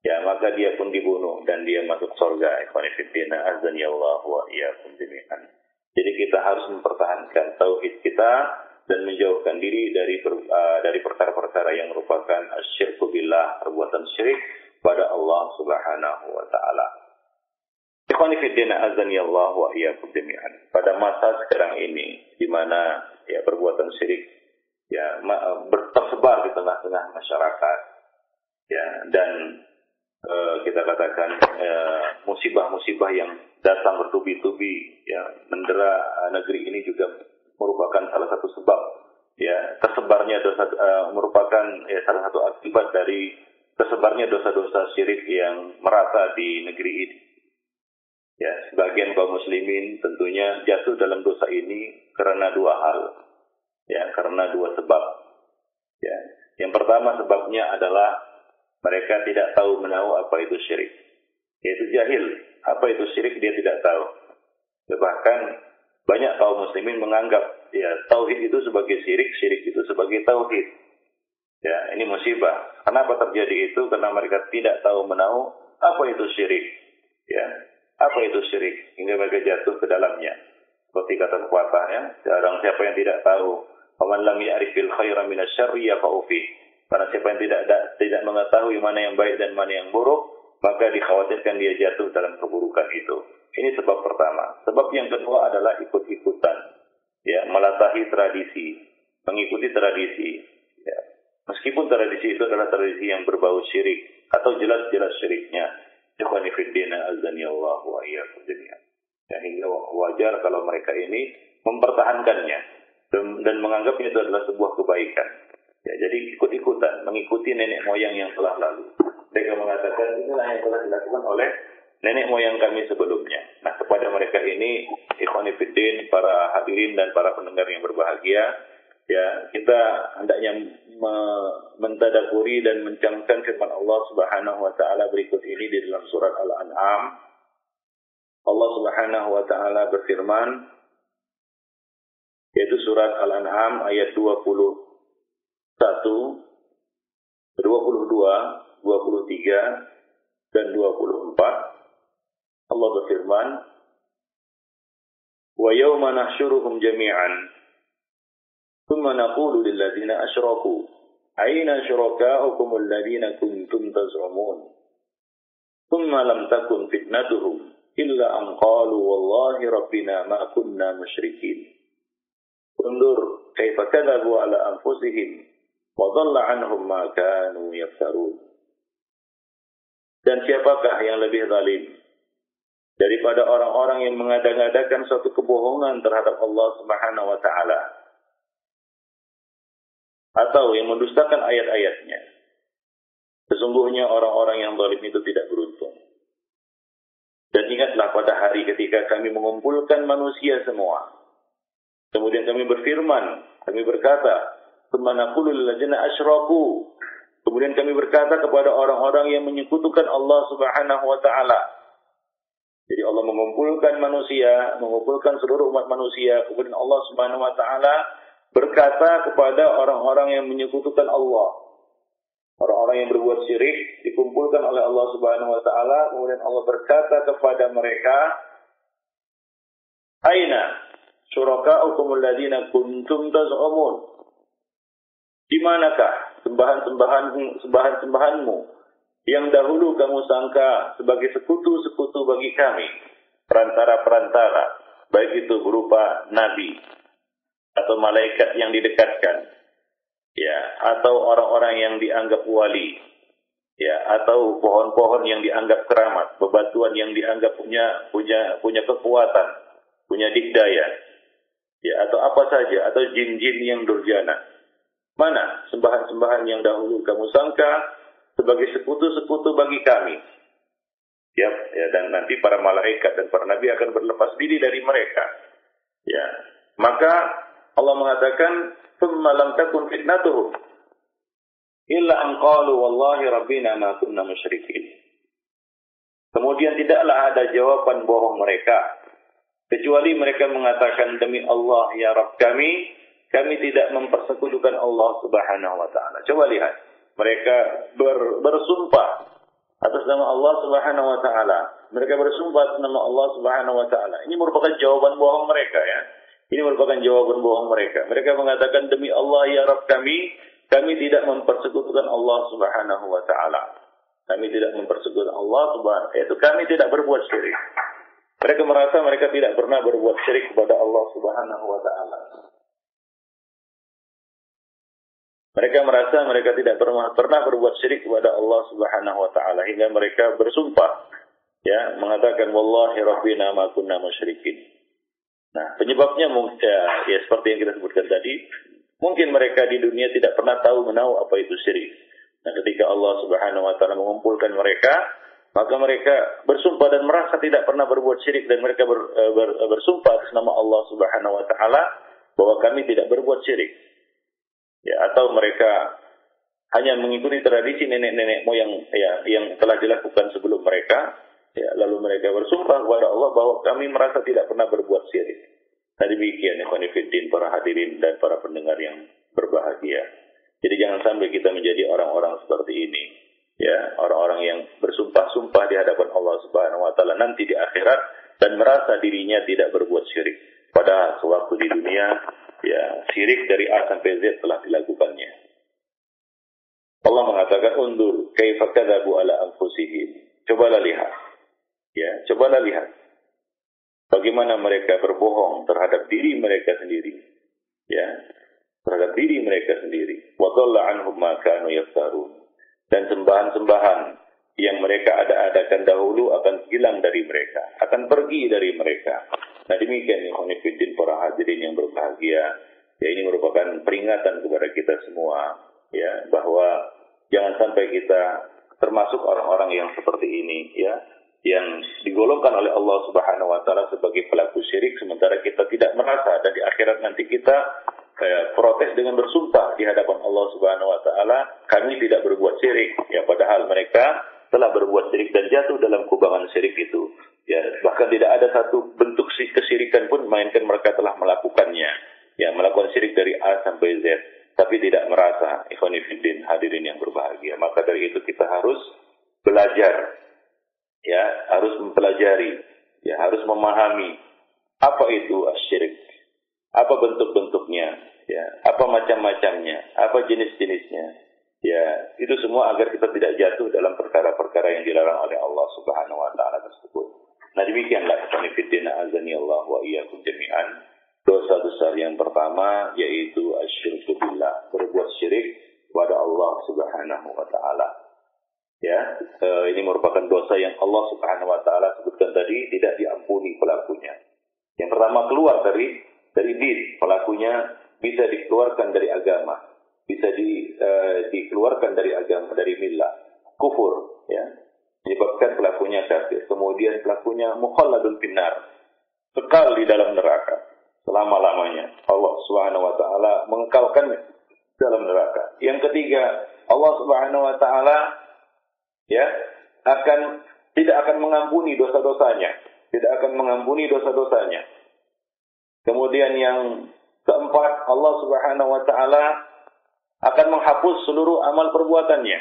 Ya, maka dia pun dibunuh dan dia masuk surga. Ikhwan fillah, azani Allah wa iyyakum jami'an. Jadi kita harus mempertahankan tauhid kita dan menjauhkan diri dari perkara-perkara yang merupakan asyirku billah, perbuatan syirik pada Allah Subhanahu wa taala. Ikhwani fiddina azani Allah wa iyyakum jami'an. Pada masa sekarang ini di mana perbuatan syirik tersebar di tengah-tengah masyarakat dan kita katakan musibah-musibah yang datang bertubi-tubi mendera negeri ini juga merupakan salah satu sebab tersebarnya dosa, merupakan salah satu akibat dari tersebarnya dosa-dosa syirik yang merata di negeri ini. Sebagian kaum muslimin tentunya jatuh dalam dosa ini karena dua hal. Karena dua sebab. Yang pertama sebabnya adalah mereka tidak tahu menahu apa itu syirik. Yaitu jahil. Apa itu syirik dia tidak tahu. Bahkan banyak kaum muslimin menganggap tauhid itu sebagai syirik, syirik itu sebagai tauhid. Ini musibah. Kenapa terjadi itu? Karena mereka tidak tahu menahu apa itu syirik. Apa itu syirik? Hingga mereka jatuh ke dalamnya. Seperti kata pepatah, jarang siapa yang tidak tahu. Faman lam ya'rifil khaira minasyarri yaqa'u fi. Karena siapa yang tidak mengetahui mana yang baik dan mana yang buruk, maka dikhawatirkan dia jatuh dalam keburukan itu. Ini sebab pertama. Sebab yang kedua adalah ikut-ikutan. Melatahi tradisi, mengikuti tradisi. Meskipun tradisi itu adalah tradisi yang berbau syirik atau jelas-jelas syiriknya. Ikhwani fiddina azani Allah wa iyyakum jami'an. Hingga wajar kalau mereka ini mempertahankannya dan menganggapnya itu adalah sebuah kebaikan. Jadi ikut-ikutan, mengikuti nenek moyang yang telah lalu. Mereka mengatakan inilah yang telah dilakukan oleh nenek moyang kami sebelumnya. Nah, kepada mereka ini, ikhwani fiddin, para hadirin dan para pendengar yang berbahagia, kita hendaknya mentadaburi dan mencamkan firman Allah Subhanahu wa taala berikut ini di dalam surat Al-An'am. Allah Subhanahu wa taala berfirman, yaitu surat Al-An'am ayat 21, 22, 23 dan 24. Allah berfirman, "Wa yawma nahsyuruhum jami'an thumma naqulu lil ladzina asyraku Aina syuraka'ukum alladhina kuntum taz'umun. Thumma lam takun fitnatuhum illa an qalu wallahi rabbina ma kunna musyrikin. Undur kaifa kadzabu ala anfusihim wa dhalla anhum ma kanu yaftarun. Dan siapakah yang lebih zalim daripada orang-orang yang mengada-ngadakan suatu kebohongan terhadap Allah Subhanahu wa taala, atau yang mendustakan ayat-ayatnya. Sesungguhnya orang-orang yang zalim itu tidak beruntung. Dan ingatlah pada hari ketika kami mengumpulkan manusia semua. Kemudian kami berfirman, kami berkata, "Tsumma naqulu lil ladzina asyraku." Kemudian kami berkata kepada orang-orang yang menyekutukan Allah Subhanahu wa taala. Jadi Allah mengumpulkan manusia, mengumpulkan seluruh umat manusia, kemudian Allah Subhanahu wa taala berkata kepada orang-orang yang menyekutukan Allah. Orang-orang yang berbuat syirik dikumpulkan oleh Allah Subhanahu wa taala, kemudian Allah berkata kepada mereka, "Aina syuraka'ukum alladziina kuntum taz'umun?" Di manakah sembahan-sembahanmu yang dahulu kamu sangka sebagai sekutu-sekutu bagi kami, perantara-perantara, baik itu berupa nabi atau malaikat yang didekatkan, ya, atau orang-orang yang dianggap wali, ya, atau pohon-pohon yang dianggap keramat, bebatuan yang dianggap punya kekuatan, punya dikdaya, ya, atau apa saja, atau jin-jin yang durjana. Mana sembahan-sembahan yang dahulu kamu sangka sebagai sekutu-sekutu bagi kami? Ya, dan nanti para malaikat dan para nabi akan berlepas diri dari mereka. Ya, maka Allah mengatakan, "Tsumma lam takun fitnatuhum illa an qalu wallahi rabbina ma kunna musyrikin." Kemudian tidaklah ada jawaban bohong mereka kecuali mereka mengatakan, "Demi Allah ya Rabb kami tidak mempersekutukan Allah Subhanahu wa taala." Coba lihat, mereka bersumpah atas nama Allah Subhanahu wa taala. Mereka bersumpah atas nama Allah Subhanahu wa taala. Ini merupakan jawaban bohong mereka, ya. Ini merupakan jawaban bohong mereka. Mereka mengatakan, "Demi Allah ya Rabb kami tidak mempersekutukan Allah Subhanahu wa taala." Kami tidak mempersekutukan Allah Subhanahu, yaitu kami tidak berbuat syirik. Mereka merasa mereka tidak pernah berbuat syirik kepada Allah Subhanahu wa taala. Mereka merasa mereka tidak pernah berbuat syirik kepada Allah Subhanahu wa taala hingga mereka bersumpah, ya, mengatakan wallahi rabbina ma kunna musyrikin. Nah, penyebabnya ya seperti yang kita sebutkan tadi, mungkin mereka di dunia tidak pernah tahu menahu apa itu syirik. Nah, ketika Allah Subhanahu wa taala mengumpulkan mereka, maka mereka bersumpah dan merasa tidak pernah berbuat syirik, dan mereka bersumpah atas nama Allah Subhanahu wa taala bahwa kami tidak berbuat syirik. Ya, atau mereka hanya mengikuti tradisi nenek-nenek moyang, ya, yang telah dilakukan sebelum mereka, ya, lalu mereka bersumpah kepada Allah bahwa kami merasa tidak pernah berbuat syirik. Nah, demikian ikhwan fillah, para hadirin dan para pendengar yang berbahagia. Jadi jangan sampai kita menjadi orang-orang seperti ini, ya, orang-orang yang bersumpah-sumpah di hadapan Allah Subhanahu wa taala nanti di akhirat dan merasa dirinya tidak berbuat syirik. Pada sewaktu di dunia, ya, syirik dari A sampai Z telah dilakukannya. Allah mengatakan, "Undur kaifa kadzabu ala anfusihim." Cobalah lihat. Ya, cobalah lihat bagaimana mereka berbohong terhadap diri mereka sendiri. Ya, terhadap diri mereka sendiri. Wa dhalla anhum ma kanu yaftarun. Dan sembahan-sembahan yang mereka ada-adakan dahulu akan hilang dari mereka, akan pergi dari mereka. Nah, demikian ikhwan fillah, para hadirin yang berbahagia. Ya, ini merupakan peringatan kepada kita semua, ya, bahwa jangan sampai kita termasuk orang-orang yang seperti ini, ya, yang digolongkan oleh Allah Subhanahu wa taala sebagai pelaku syirik, sementara kita tidak merasa, dan di akhirat nanti kita protes dengan bersumpah di hadapan Allah Subhanahu wa taala, kami tidak berbuat syirik, ya, padahal mereka telah berbuat syirik dan jatuh dalam kubangan syirik itu. Ya, bahkan tidak ada satu bentuk kesyirikan pun melainkan mereka telah melakukannya. Ya, melakukan syirik dari A sampai Z, tapi tidak merasa. Ikhwan fillah, hadirin yang berbahagia. Maka dari itu kita harus belajar, ya, harus mempelajari, ya, harus memahami apa itu syirik, apa bentuk-bentuknya, ya, apa macam-macamnya, apa jenis-jenisnya. Ya, itu semua agar kita tidak jatuh dalam perkara-perkara yang dilarang oleh Allah Subhanahu wa taala tersebut. Nah, demikianlah ikhwanifiddin azani Allah wa iyyakum jami'an. Dosa besar yang pertama yaitu asyirku billah, berbuat syirik kepada Allah Subhanahu wa taala. Ya, ini merupakan dosa yang Allah Subhanahu wa taala sebutkan tadi tidak diampuni pelakunya. Yang pertama keluar dari din, pelakunya bisa dikeluarkan dari agama. Bisa dikeluarkan dari agama, dari millah, kufur, ya, menyebabkan pelakunya kafir. Kemudian pelakunya mukhalladun finnar, kekal di dalam neraka selama-lamanya. Allah Subhanahu wa taala mengekalkannya dalam neraka. Yang ketiga, Allah Subhanahu wa taala ya tidak akan mengampuni dosa-dosanya, tidak akan mengampuni dosa-dosanya. Kemudian yang keempat, Allah Subhanahu wa taala akan menghapus seluruh amal perbuatannya.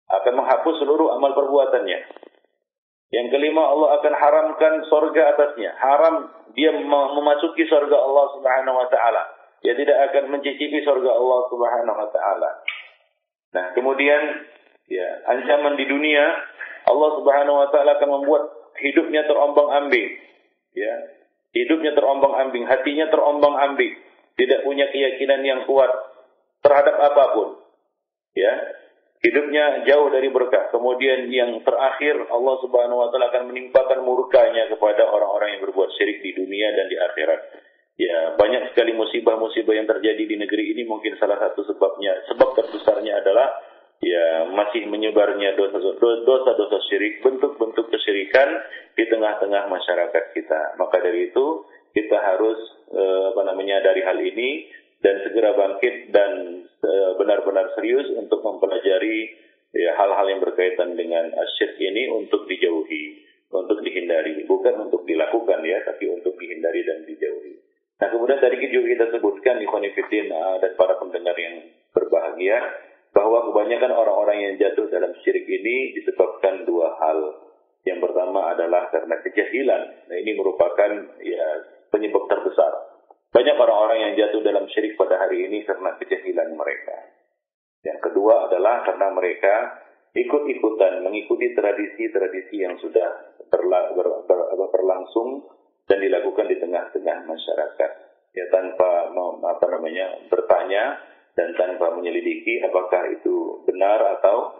Akan menghapus seluruh amal perbuatannya. Yang kelima, Allah akan haramkan surga atasnya. Haram dia memasuki surga Allah Subhanahu wa taala. Dia tidak akan mencicipi surga Allah Subhanahu wa taala. Nah, kemudian ya, ancaman di dunia, Allah Subhanahu wa taala akan membuat hidupnya terombang-ambing. Ya, hidupnya terombang-ambing, hatinya terombang-ambing. Tidak punya keyakinan yang kuat terhadap apapun, ya, hidupnya jauh dari berkah. Kemudian yang terakhir, Allah Subhanahu wa taala akan menimpakan murkanya kepada orang-orang yang berbuat syirik di dunia dan di akhirat. Ya, banyak sekali musibah-musibah yang terjadi di negeri ini. Mungkin salah satu sebab terbesarnya adalah ya masih menyebarnya dosa-dosa syirik, bentuk-bentuk kesyirikan di tengah-tengah masyarakat kita. Maka dari itu kita harus dari hal ini dan segera bangkit dan benar-benar serius untuk mempelajari ya, hal-hal yang berkaitan dengan syirik ini untuk dijauhi, untuk dihindari, bukan untuk dilakukan ya, tapi untuk dihindari dan dijauhi. Nah, kemudian tadi juga kita sebutkan ikhwanifiddin dan para pendengar yang berbahagia bahwa kebanyakan orang-orang yang jatuh dalam syirik ini disebabkan dua hal. Yang pertama adalah karena kejahilan. Nah, ini merupakan ya penyebab terbesar. Banyak orang-orang yang jatuh dalam syirik pada hari ini karena kejahilan mereka. Yang kedua adalah karena mereka ikut-ikutan mengikuti tradisi-tradisi yang sudah berlangsung dan dilakukan di tengah-tengah masyarakat. Ya, tanpa bertanya dan tanpa menyelidiki apakah itu benar atau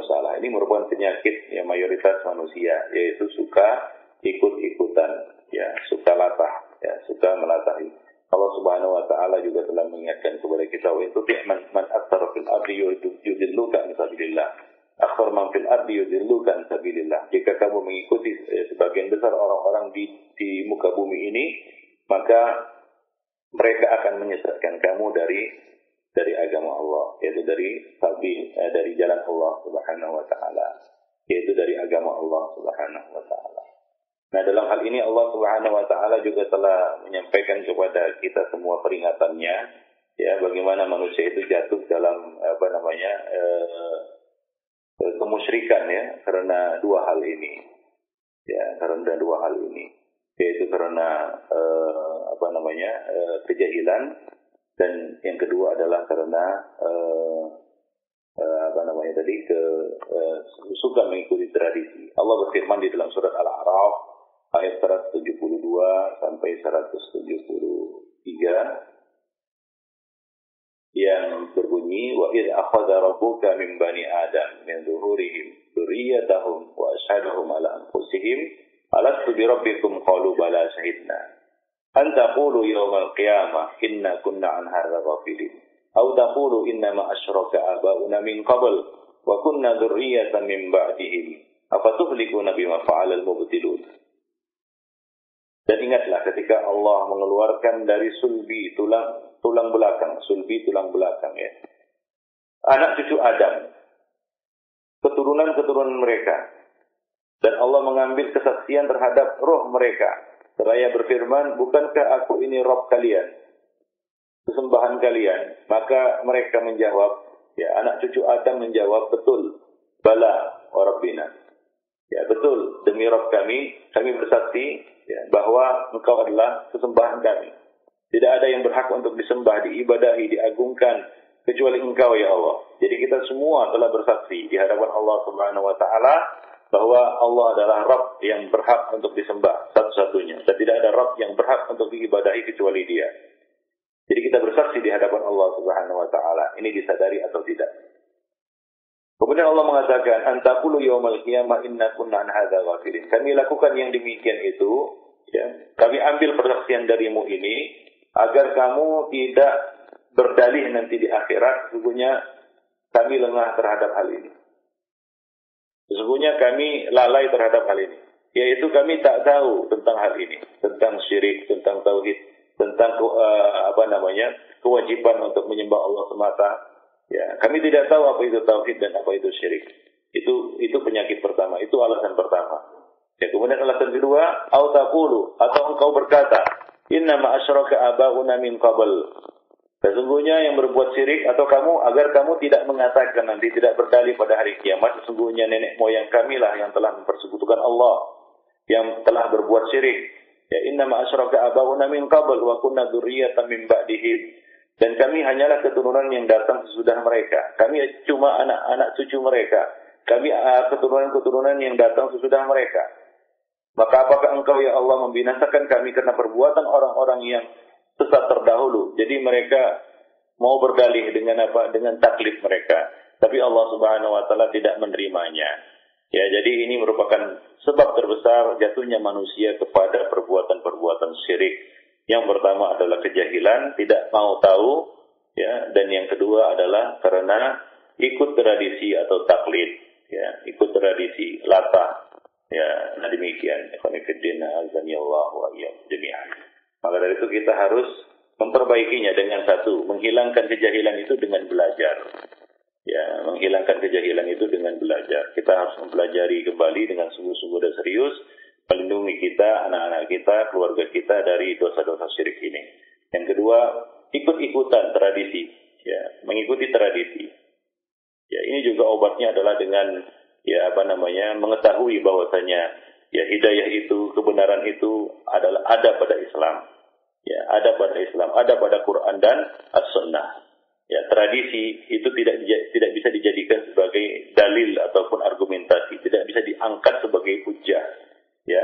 salah. Ini merupakan penyakit yang mayoritas manusia, yaitu suka ikut-ikutan, ya, suka latah, ya, suka melatahi. Allah Subhanahu wa taala juga telah mengingatkan kepada kita, wa tuti' man aktsara fil ardi yudilluka an sabilillah. Aktsar man fil ardi yudilluka an sabilillah. Jika kamu mengikuti sebagian besar orang-orang di muka bumi ini, maka mereka akan menyesatkan kamu dari agama Allah, yaitu dari jalan Allah Subhanahu wa taala, yaitu dari agama Allah Subhanahu wa taala. Nah, dalam hal ini Allah Subhanahu wa taala juga telah menyampaikan kepada kita semua peringatannya, ya, bagaimana manusia itu jatuh dalam kemusyrikan, ya, karena dua hal ini. Ya, karena dua hal ini, yaitu karena kejahilan, dan yang kedua adalah karena suka mengikuti tradisi. Allah berfirman di dalam surat Al-A'raf ayat 172 sampai 173 yang berbunyi, wa idh akhadha rabbuka min bani adam min zuhurihim dzurriyyatahum wa ashhadahum ala anfusihim alastu bi rabbikum qalu bala shahidna an taqulu yawmal qiyamah inna kunna an hadza ghafilin aw taqulu inna ma asyraka abauna min qabl wa kunna dzurriyyatan min ba'dihim afatuhlikuna bima fa'ala al-mubtilun. Dan ingatlah ketika Allah mengeluarkan dari sulbi, tulang belakang, ya, anak cucu Adam, keturunan mereka, dan Allah mengambil kesaksian terhadap roh mereka. Seraya berfirman, bukankah aku ini Rabb kalian, sesembahan kalian? Maka mereka menjawab, ya, anak cucu Adam menjawab, betul, bala wa rabbina. Ya, betul, demi Rabb kami bersaksi, ya, bahwa engkau adalah sesembahan kami. Tidak ada yang berhak untuk disembah, diibadahi, diagungkan kecuali Engkau ya Allah. Jadi kita semua telah bersaksi di hadapan Allah Subhanahu wa taala bahwa Allah adalah Rabb yang berhak untuk disembah satu-satunya, dan tidak ada Rabb yang berhak untuk diibadahi kecuali Dia. Jadi kita bersaksi di hadapan Allah Subhanahu wa taala. Ini disadari atau tidak? Kemudian Allah mengatakan, "Antaqulu yaumal qiyamah inna kunna an hadza ghafilin." Kami lakukan yang demikian itu, ya. Kami ambil persaksian darimu ini agar kamu tidak berdalih nanti di akhirat, sesungguhnya kami lengah terhadap hal ini. Sesungguhnya kami lalai terhadap hal ini. Yaitu kami tak tahu tentang hal ini, tentang syirik, tentang tauhid, tentang kewajiban untuk menyembah Allah semata. Ya, kami tidak tahu apa itu tauhid dan apa itu syirik. Itu penyakit pertama, itu alasan pertama. Ya, kemudian alasan kedua, au taqulu, atau engkau berkata, inna ma asyraka abauna min qabl. Sesungguhnya yang berbuat syirik atau agar kamu tidak mengatakan nanti, tidak berdalih pada hari kiamat, sesungguhnya nenek moyang kami lah yang telah mempersekutukan Allah, yang telah berbuat syirik. Ya, inna ma asyraka abauna min qabl wa kunna dzurriyyatan min ba'dihim. Dan kami hanyalah keturunan yang datang sesudah mereka. Kami cuma anak-anak cucu mereka. Kami keturunan-keturunan yang datang sesudah mereka. Maka apakah engkau ya Allah membinasakan kami karena perbuatan orang-orang yang sesat terdahulu? Jadi mereka mau berdalih dengan apa? Dengan taklid mereka. Tapi Allah Subhanahu wa taala tidak menerimanya. Ya, jadi ini merupakan sebab terbesar jatuhnya manusia kepada perbuatan-perbuatan syirik. Yang pertama adalah kejahilan, tidak mau tahu, ya, dan yang kedua adalah karena ikut tradisi atau taklid, ya, ikut tradisi latah. Ya, nah demikian. Maka dari itu kita harus memperbaikinya dengan satu, menghilangkan kejahilan itu dengan belajar. Ya, menghilangkan kejahilan itu dengan belajar. Kita harus mempelajari kembali dengan sungguh-sungguh dan serius, melindungi kita, anak-anak kita, keluarga kita dari dosa-dosa syirik ini. Yang kedua, ikut-ikutan tradisi, ya, mengikuti tradisi. Ya, ini juga obatnya adalah dengan mengetahui bahwasanya ya hidayah itu, kebenaran itu adalah ada pada Islam. Ya, ada pada Islam, ada pada Quran dan As-Sunnah. Ya, tradisi itu tidak bisa dijadikan sebagai dalil ataupun argumentasi, tidak bisa diangkat sebagai hujjah. Ya,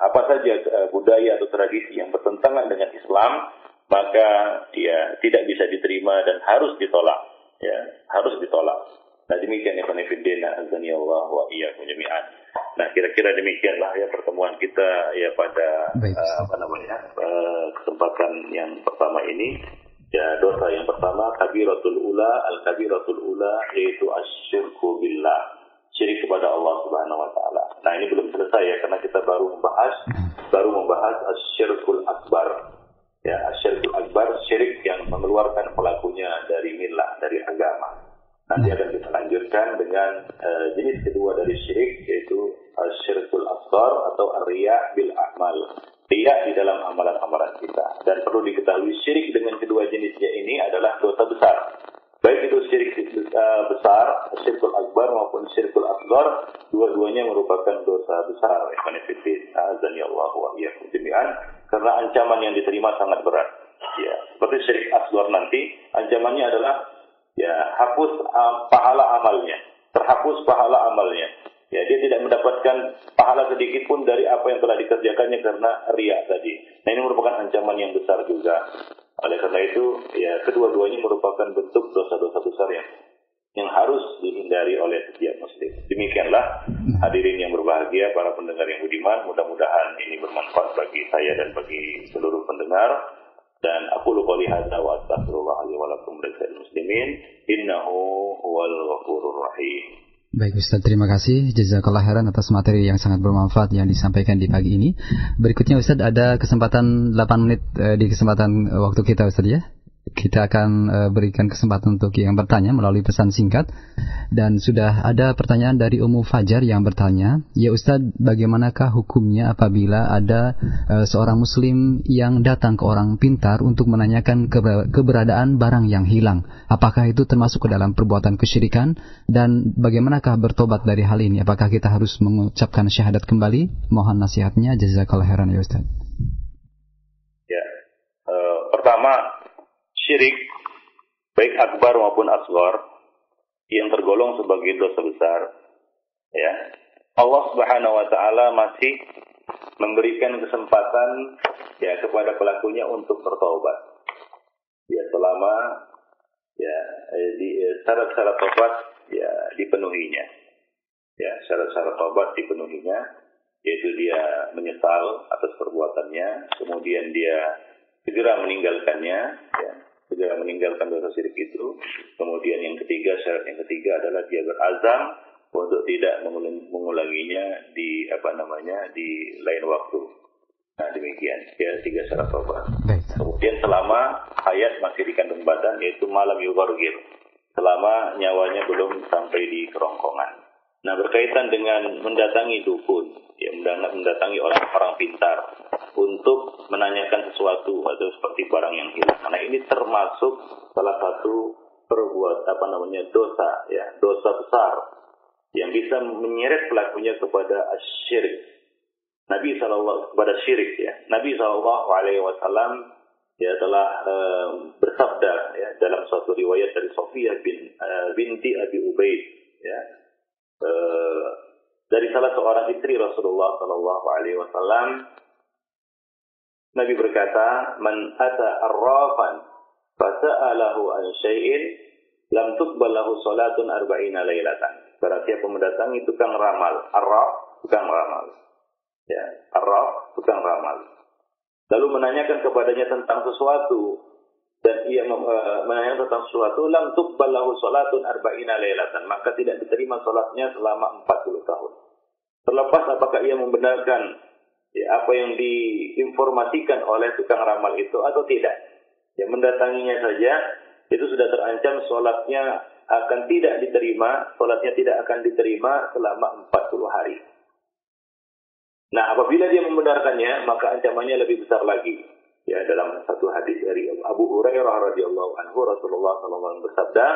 apa saja budaya atau tradisi yang bertentangan dengan Islam, maka dia tidak bisa diterima dan harus ditolak. Ya, harus ditolak. Nah, demikian ikhwan fillah, azanillahu wa iyyakum jami'an. Nah, kira-kira demikianlah ya pertemuan kita ya pada kesempatan yang pertama ini. Ya, dosa yang pertama al-kabiratul ula yaitu asyirku billah. Syirik kepada Allah Subhanahu wa taala. Nah, ini belum selesai ya, karena kita baru membahas asyirkul akbar. Ya, asyirkul akbar, syirik yang mengeluarkan pelakunya dari millah, dari agama. Nanti akan kita lanjutkan dengan jenis kedua dari syirik, yaitu asyirkul asghar atau ar-riya' bil a'mal. Riya di dalam amalan-amalan kita. Dan perlu diketahui syirik dengan kedua jenisnya ini adalah dosa besar. Baik itu syirik besar, syirkul akbar maupun syirkul asghar, dua-duanya merupakan dosa besar. Karena ancaman yang diterima sangat berat. Ya, seperti syirik asghar nanti, ancamannya adalah ya hapus pahala amalnya, terhapus pahala amalnya. Ya, dia tidak mendapatkan pahala sedikit pun dari apa yang telah dikerjakannya karena riya tadi. Nah, ini merupakan ancaman yang besar juga. Oleh karena itu, ya kedua-duanya merupakan bentuk dosa-dosa besar yang harus dihindari oleh setiap muslim. Demikianlah hadirin yang berbahagia, para pendengar yang budiman, mudah-mudahan ini bermanfaat bagi saya dan bagi seluruh pendengar. Dan aku qouli hadza wa astaghfirullah li wa lakum lisa'il muslimin innahu huwal ghafurur rahim. Baik Ustaz, terima kasih jazakallah khairan atas materi yang sangat bermanfaat yang disampaikan di pagi ini. Berikutnya Ustaz, ada kesempatan 8 menit di kesempatan waktu kita Ustaz ya. Kita akan berikan kesempatan untuk yang bertanya melalui pesan singkat. Dan sudah ada pertanyaan dari Ummu Fajar yang bertanya, ya Ustaz, bagaimanakah hukumnya apabila ada seorang muslim yang datang ke orang pintar untuk menanyakan keberadaan barang yang hilang? Apakah itu termasuk ke dalam perbuatan kesyirikan? Dan bagaimanakah bertobat dari hal ini? Apakah kita harus mengucapkan syahadat kembali? Mohon nasihatnya, jazakallah khairan ya Ustaz. Ya, pertama, syirik baik akbar maupun asghar, yang tergolong sebagai dosa besar, ya, Allah Subhanahu wa taala masih memberikan kesempatan ya kepada pelakunya untuk bertaubat. Ya, selama ya syarat-syarat taubat ya dipenuhinya. Ya, syarat-syarat taubat dipenuhinya, yaitu dia menyesal atas perbuatannya, kemudian dia segera meninggalkannya, ya, segera meninggalkan dosa syirik itu. Kemudian yang ketiga, syarat yang ketiga adalah dia berazam untuk tidak mengulanginya di di lain waktu. Nah, demikian ya 3 syarat taubat. Kemudian selama hayat masih dikandung badan, yaitu malam yughargir, selama nyawanya belum sampai di kerongkongan. Nah, berkaitan dengan mendatangi dukun, ya, mendatangi orang-orang pintar untuk menanyakan sesuatu atau seperti barang yang hilang. Nah, ini termasuk salah satu dosa, ya, dosa besar yang bisa menyeret pelakunya kepada syirik. Nabi kepada syirik, ya. Nabi SAW ya telah bersabda, ya, dalam suatu riwayat dari Sofiyah binti Abi Ubaid, ya, dari salah seorang istri Rasulullah SAW, Nabi berkata, "Man ata arrafan fasa'alahu an syai'in lam tuqbal lahu salatun arba'ina lailatan." Barang siapa mendatangi tukang ramal, arraf, tukang ramal. Ya, arraf, tukang ramal. Lalu menanyakan kepadanya tentang sesuatu, dan ia menanyakan tentang sesuatu, lam tuqbal lahu salatun arba'ina lailatan, maka tidak diterima salatnya selama 40 tahun. Terlepas apakah ia membenarkan ya, apa yang diinformasikan oleh tukang ramal itu atau tidak. Ya, mendatanginya saja itu sudah terancam salatnya akan tidak diterima, salatnya tidak akan diterima selama 40 hari. Nah, apabila dia membenarkannya, maka ancamannya lebih besar lagi. Ya, dalam satu hadis dari Abu Hurairah radhiyallahu anhu, Rasulullah SAW bersabda,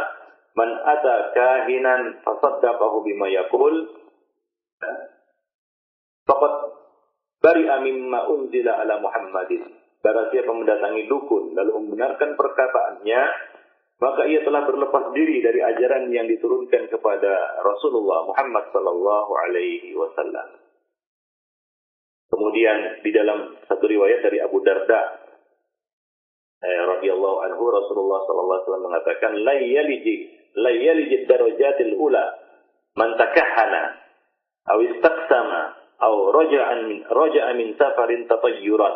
"Man ata kahinan fasaddaqahu bima yaqul, faqad bari'a mimma unzila ala Muhammadin." Barang siapa mendatangi dukun lalu membenarkan perkataannya, maka ia telah berlepas diri dari ajaran yang diturunkan kepada Rasulullah Muhammad sallallahu alaihi wasallam. Kemudian di dalam satu riwayat dari Abu Darda radhiyallahu anhu, Rasulullah sallallahu alaihi wasallam mengatakan, la yalij darajatil ula man takahhana aw istaqsama aw raja'a min safarin tatayyuran.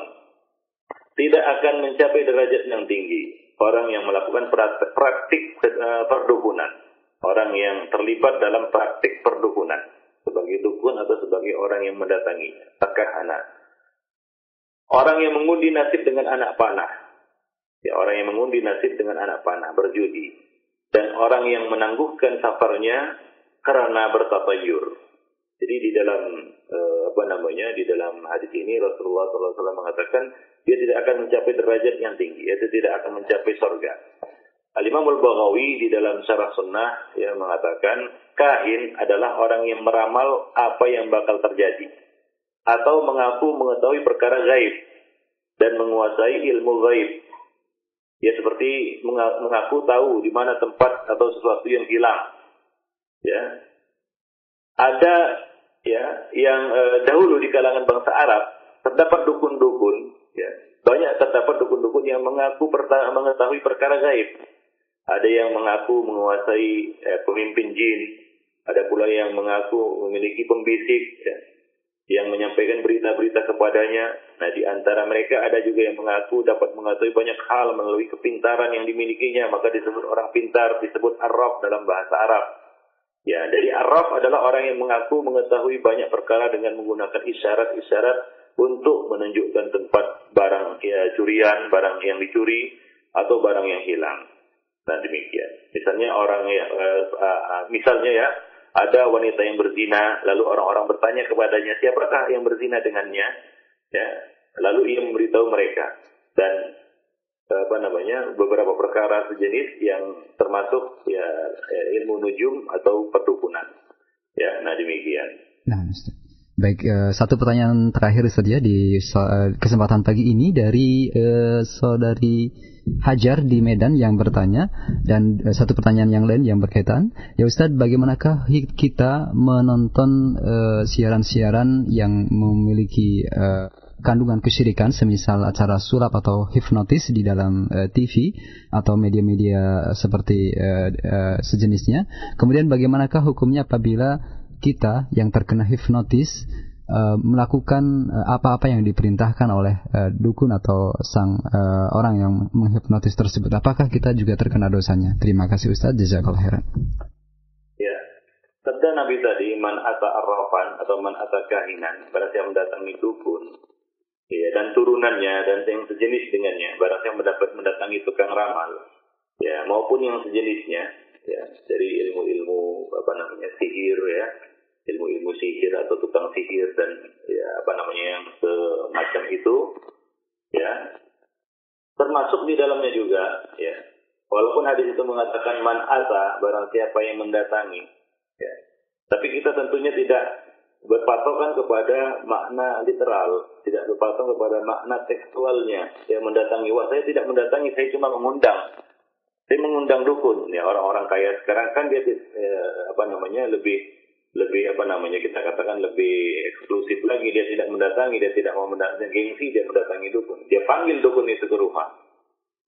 Tidak akan mencapai derajat yang tinggi orang yang melakukan praktik perdukunan, orang yang terlibat dalam praktik perdukunan sebagai dukun atau sebagai orang yang mendatanginya. Takahana, orang yang mengundi nasib dengan anak panah, ya, orang yang mengundi nasib dengan anak panah, berjudi, dan orang yang menangguhkan safarnya karena bertatayur. Jadi di dalam di dalam hadis ini Rasulullah SAW mengatakan dia tidak akan mencapai derajat yang tinggi, yaitu tidak akan mencapai surga. Al-Imam Al-Baghawi di dalam Syarah Sunnah yang mengatakan kahin adalah orang yang meramal apa yang bakal terjadi atau mengaku mengetahui perkara gaib dan menguasai ilmu gaib. Ya, seperti mengaku tahu di mana tempat atau sesuatu yang hilang. Ya. Ada ya yang dahulu di kalangan bangsa Arab terdapat dukun-dukun, ya. Banyak terdapat dukun-dukun yang mengaku mengetahui perkara gaib. Ada yang mengaku menguasai pemimpin jin, ada pula yang mengaku memiliki pembisik, ya, yang menyampaikan berita-berita kepadanya. Nah, di antara mereka ada juga yang mengaku dapat mengetahui banyak hal melalui kepintaran yang dimilikinya, maka disebut orang pintar, disebut arraf dalam bahasa Arab. Ya, dari arraf adalah orang yang mengaku mengetahui banyak perkara dengan menggunakan isyarat-isyarat untuk menunjukkan tempat barang ya, curian, barang yang dicuri atau barang yang hilang. Nah, demikian. Misalnya misalnya ya, ada wanita yang berzina, lalu orang-orang bertanya kepadanya, siapakah yang berzina dengannya? Ya, lalu ia memberitahu mereka, dan beberapa perkara sejenis yang termasuk ya ilmu nujum atau perdukunan. Ya, nah demikian. Nah, Ustaz. Baik, satu pertanyaan terakhir saja di kesempatan pagi ini dari saudari Hajar di Medan yang bertanya, dan satu pertanyaan yang lain yang berkaitan. Ya Ustadz, bagaimanakah kita menonton siaran-siaran yang memiliki kandungan kesyirikan, semisal acara sulap atau hipnotis di dalam TV atau media-media seperti sejenisnya? Kemudian bagaimanakah hukumnya apabila kita yang terkena hipnotis melakukan apa-apa yang diperintahkan oleh dukun atau sang orang yang menghipnotis tersebut? Apakah kita juga terkena dosanya? Terima kasih Ustaz, jazakallahu khairan. Ya, sabda Nabi tadi, man ata arrafan atau man ata kahinan, barang siapa mendatangi dukun, ya, dan turunannya dan yang sejenis dengannya, barang siapa mendatangi tukang ramal, ya, maupun yang sejenisnya, ya, dari ilmu-ilmu sihir, ya, ilmu-ilmu sihir atau tukang sihir dan ya yang semacam itu, ya, termasuk di dalamnya juga, ya, walaupun hadis itu mengatakan man ata, barang siapa yang mendatangi, ya, tapi kita tentunya tidak berpatokan kepada makna literal, tidak berpatokan kepada makna tekstualnya. Ya, mendatangi, wah saya tidak mendatangi, saya cuma mengundang. Saya mengundang dukun. Ya, orang-orang kaya sekarang kan dia lebih kita katakan lebih eksklusif lagi. Dia tidak mendatangi, dia tidak mau mendatangi gengsi, dia mendatangi dukun. Dia panggil dukun itu ke rumah.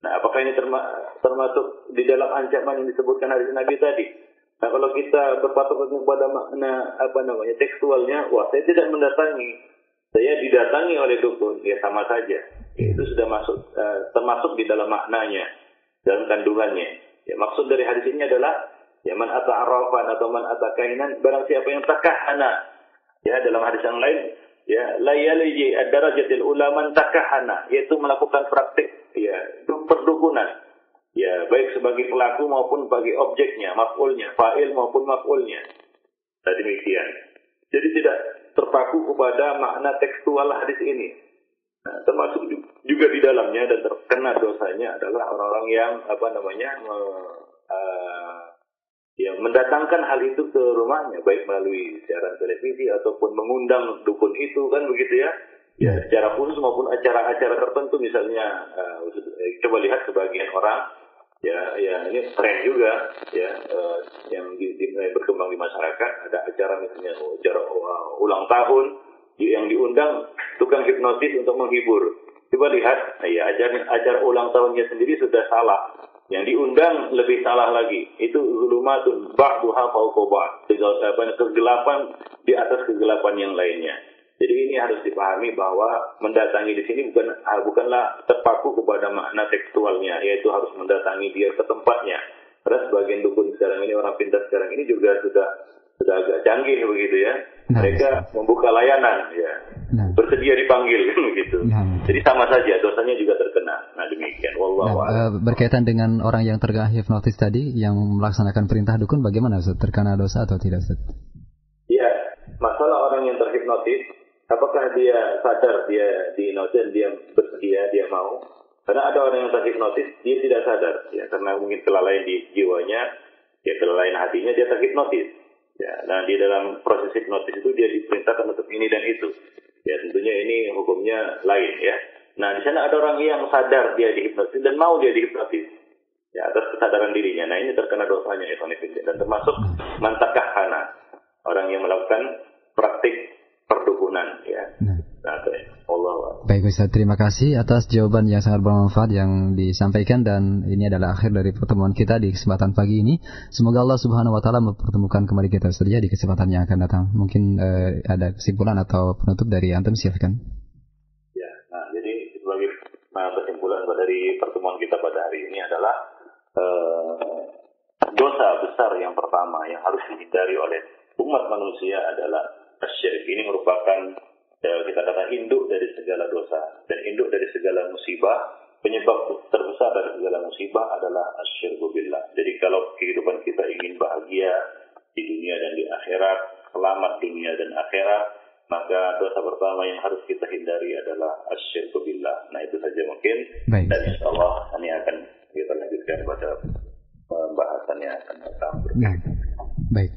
Nah, apakah ini termasuk di dalam ancaman yang disebutkan hadis Nabi tadi? Nah, kalau kita berpatokan kepada makna tekstualnya, wah saya tidak mendatangi, saya didatangi oleh dukun, ya sama saja. Itu sudah termasuk di dalam maknanya, dalam kandungannya. Ya, maksud dari hadis ini adalah ya man ata arrafan atau man ata kahinan, barang siapa yang takahana. Ya, dalam hadis yang lain, ya la yaliji ad-darajatil ula man takahana, yaitu melakukan praktik ya perdukunan. Ya, baik sebagai pelaku maupun bagi objeknya, maf'ulnya, fa'il maupun maf'ulnya. Nah, demikian. Jadi tidak terpaku kepada makna tekstual hadis ini. Nah, termasuk juga di dalamnya dan terkena dosanya adalah orang-orang yang yang mendatangkan hal itu ke rumahnya, baik melalui siaran televisi ataupun mengundang dukun itu, kan begitu ya. Ya, secara khusus maupun acara-acara tertentu, misalnya coba lihat sebagian orang. Ya, ini tren juga, ya, yang berkembang di masyarakat. Ada acara misalnya acara ulang tahun yang diundang tukang hipnotis untuk menghibur. Coba lihat, ya, acara ulang tahunnya sendiri sudah salah. Yang diundang lebih salah lagi. Itu zulumatun ba'duha fawqa ba'd. Kegelapan di atas kegelapan yang lainnya. Jadi ini harus dipahami bahwa mendatangi di sini bukanlah terpaku kepada makna tekstualnya, yaitu harus mendatangi dia ke tempatnya. Karena sebagian dukun sekarang ini, orang pintar sekarang ini juga sudah agak canggih begitu ya. Mereka membuka layanan, ya, bersedia dipanggil begitu. Jadi sama saja, dosanya juga terkena. Nah, demikian. Wallahu berkaitan dengan orang yang terkena hipnotis tadi yang melaksanakan perintah dukun, bagaimana Ustaz? Terkena dosa atau tidak Ustaz? Ya, masalah orang yang terhipnotis, apakah dia sadar dia dihipnotis, dia bersedia, dia mau? Karena ada orang yang terhipnotis, dia tidak sadar, ya, karena mungkin kelalaian di jiwanya, ya, kelalaian hatinya, dia terhipnotis. Ya, nah di dalam proses hipnotis itu dia diperintahkan untuk ini dan itu. Ya, tentunya ini hukumnya lain, ya. Nah, di sana ada orang yang sadar dia dihipnotis dan mau dia dihipnotis, ya, atas kesadaran dirinya. Nah, ini terkena dosanya, dan termasuk mantakahana, orang yang melakukan praktik perdukunan, ya. Nah, Allah. Baik Ustaz, terima kasih atas jawaban yang sangat bermanfaat yang disampaikan, dan ini adalah akhir dari pertemuan kita di kesempatan pagi ini. Semoga Allah Subhanahu wa taala mempertemukan kembali kita Ustaz di kesempatan yang akan datang. Mungkin ada kesimpulan atau penutup dari antum, silakan. Ya, nah jadi sebagai kesimpulan dari pertemuan kita pada hari ini adalah dosa besar yang pertama yang harus dihindari oleh umat manusia adalah syirik. Ini merupakan kita kata induk dari segala dosa dan induk dari segala musibah. Penyebab terbesar dari segala musibah adalah asyirku billah. Jadi kalau kehidupan kita ingin bahagia di dunia dan di akhirat, selamat dunia dan akhirat, maka dosa pertama yang harus kita hindari adalah asyirku billah. Nah, itu saja mungkin. Baik. Dan insyaallah ini akan kita lanjutkan pada pembahasannya akan datang. Baik.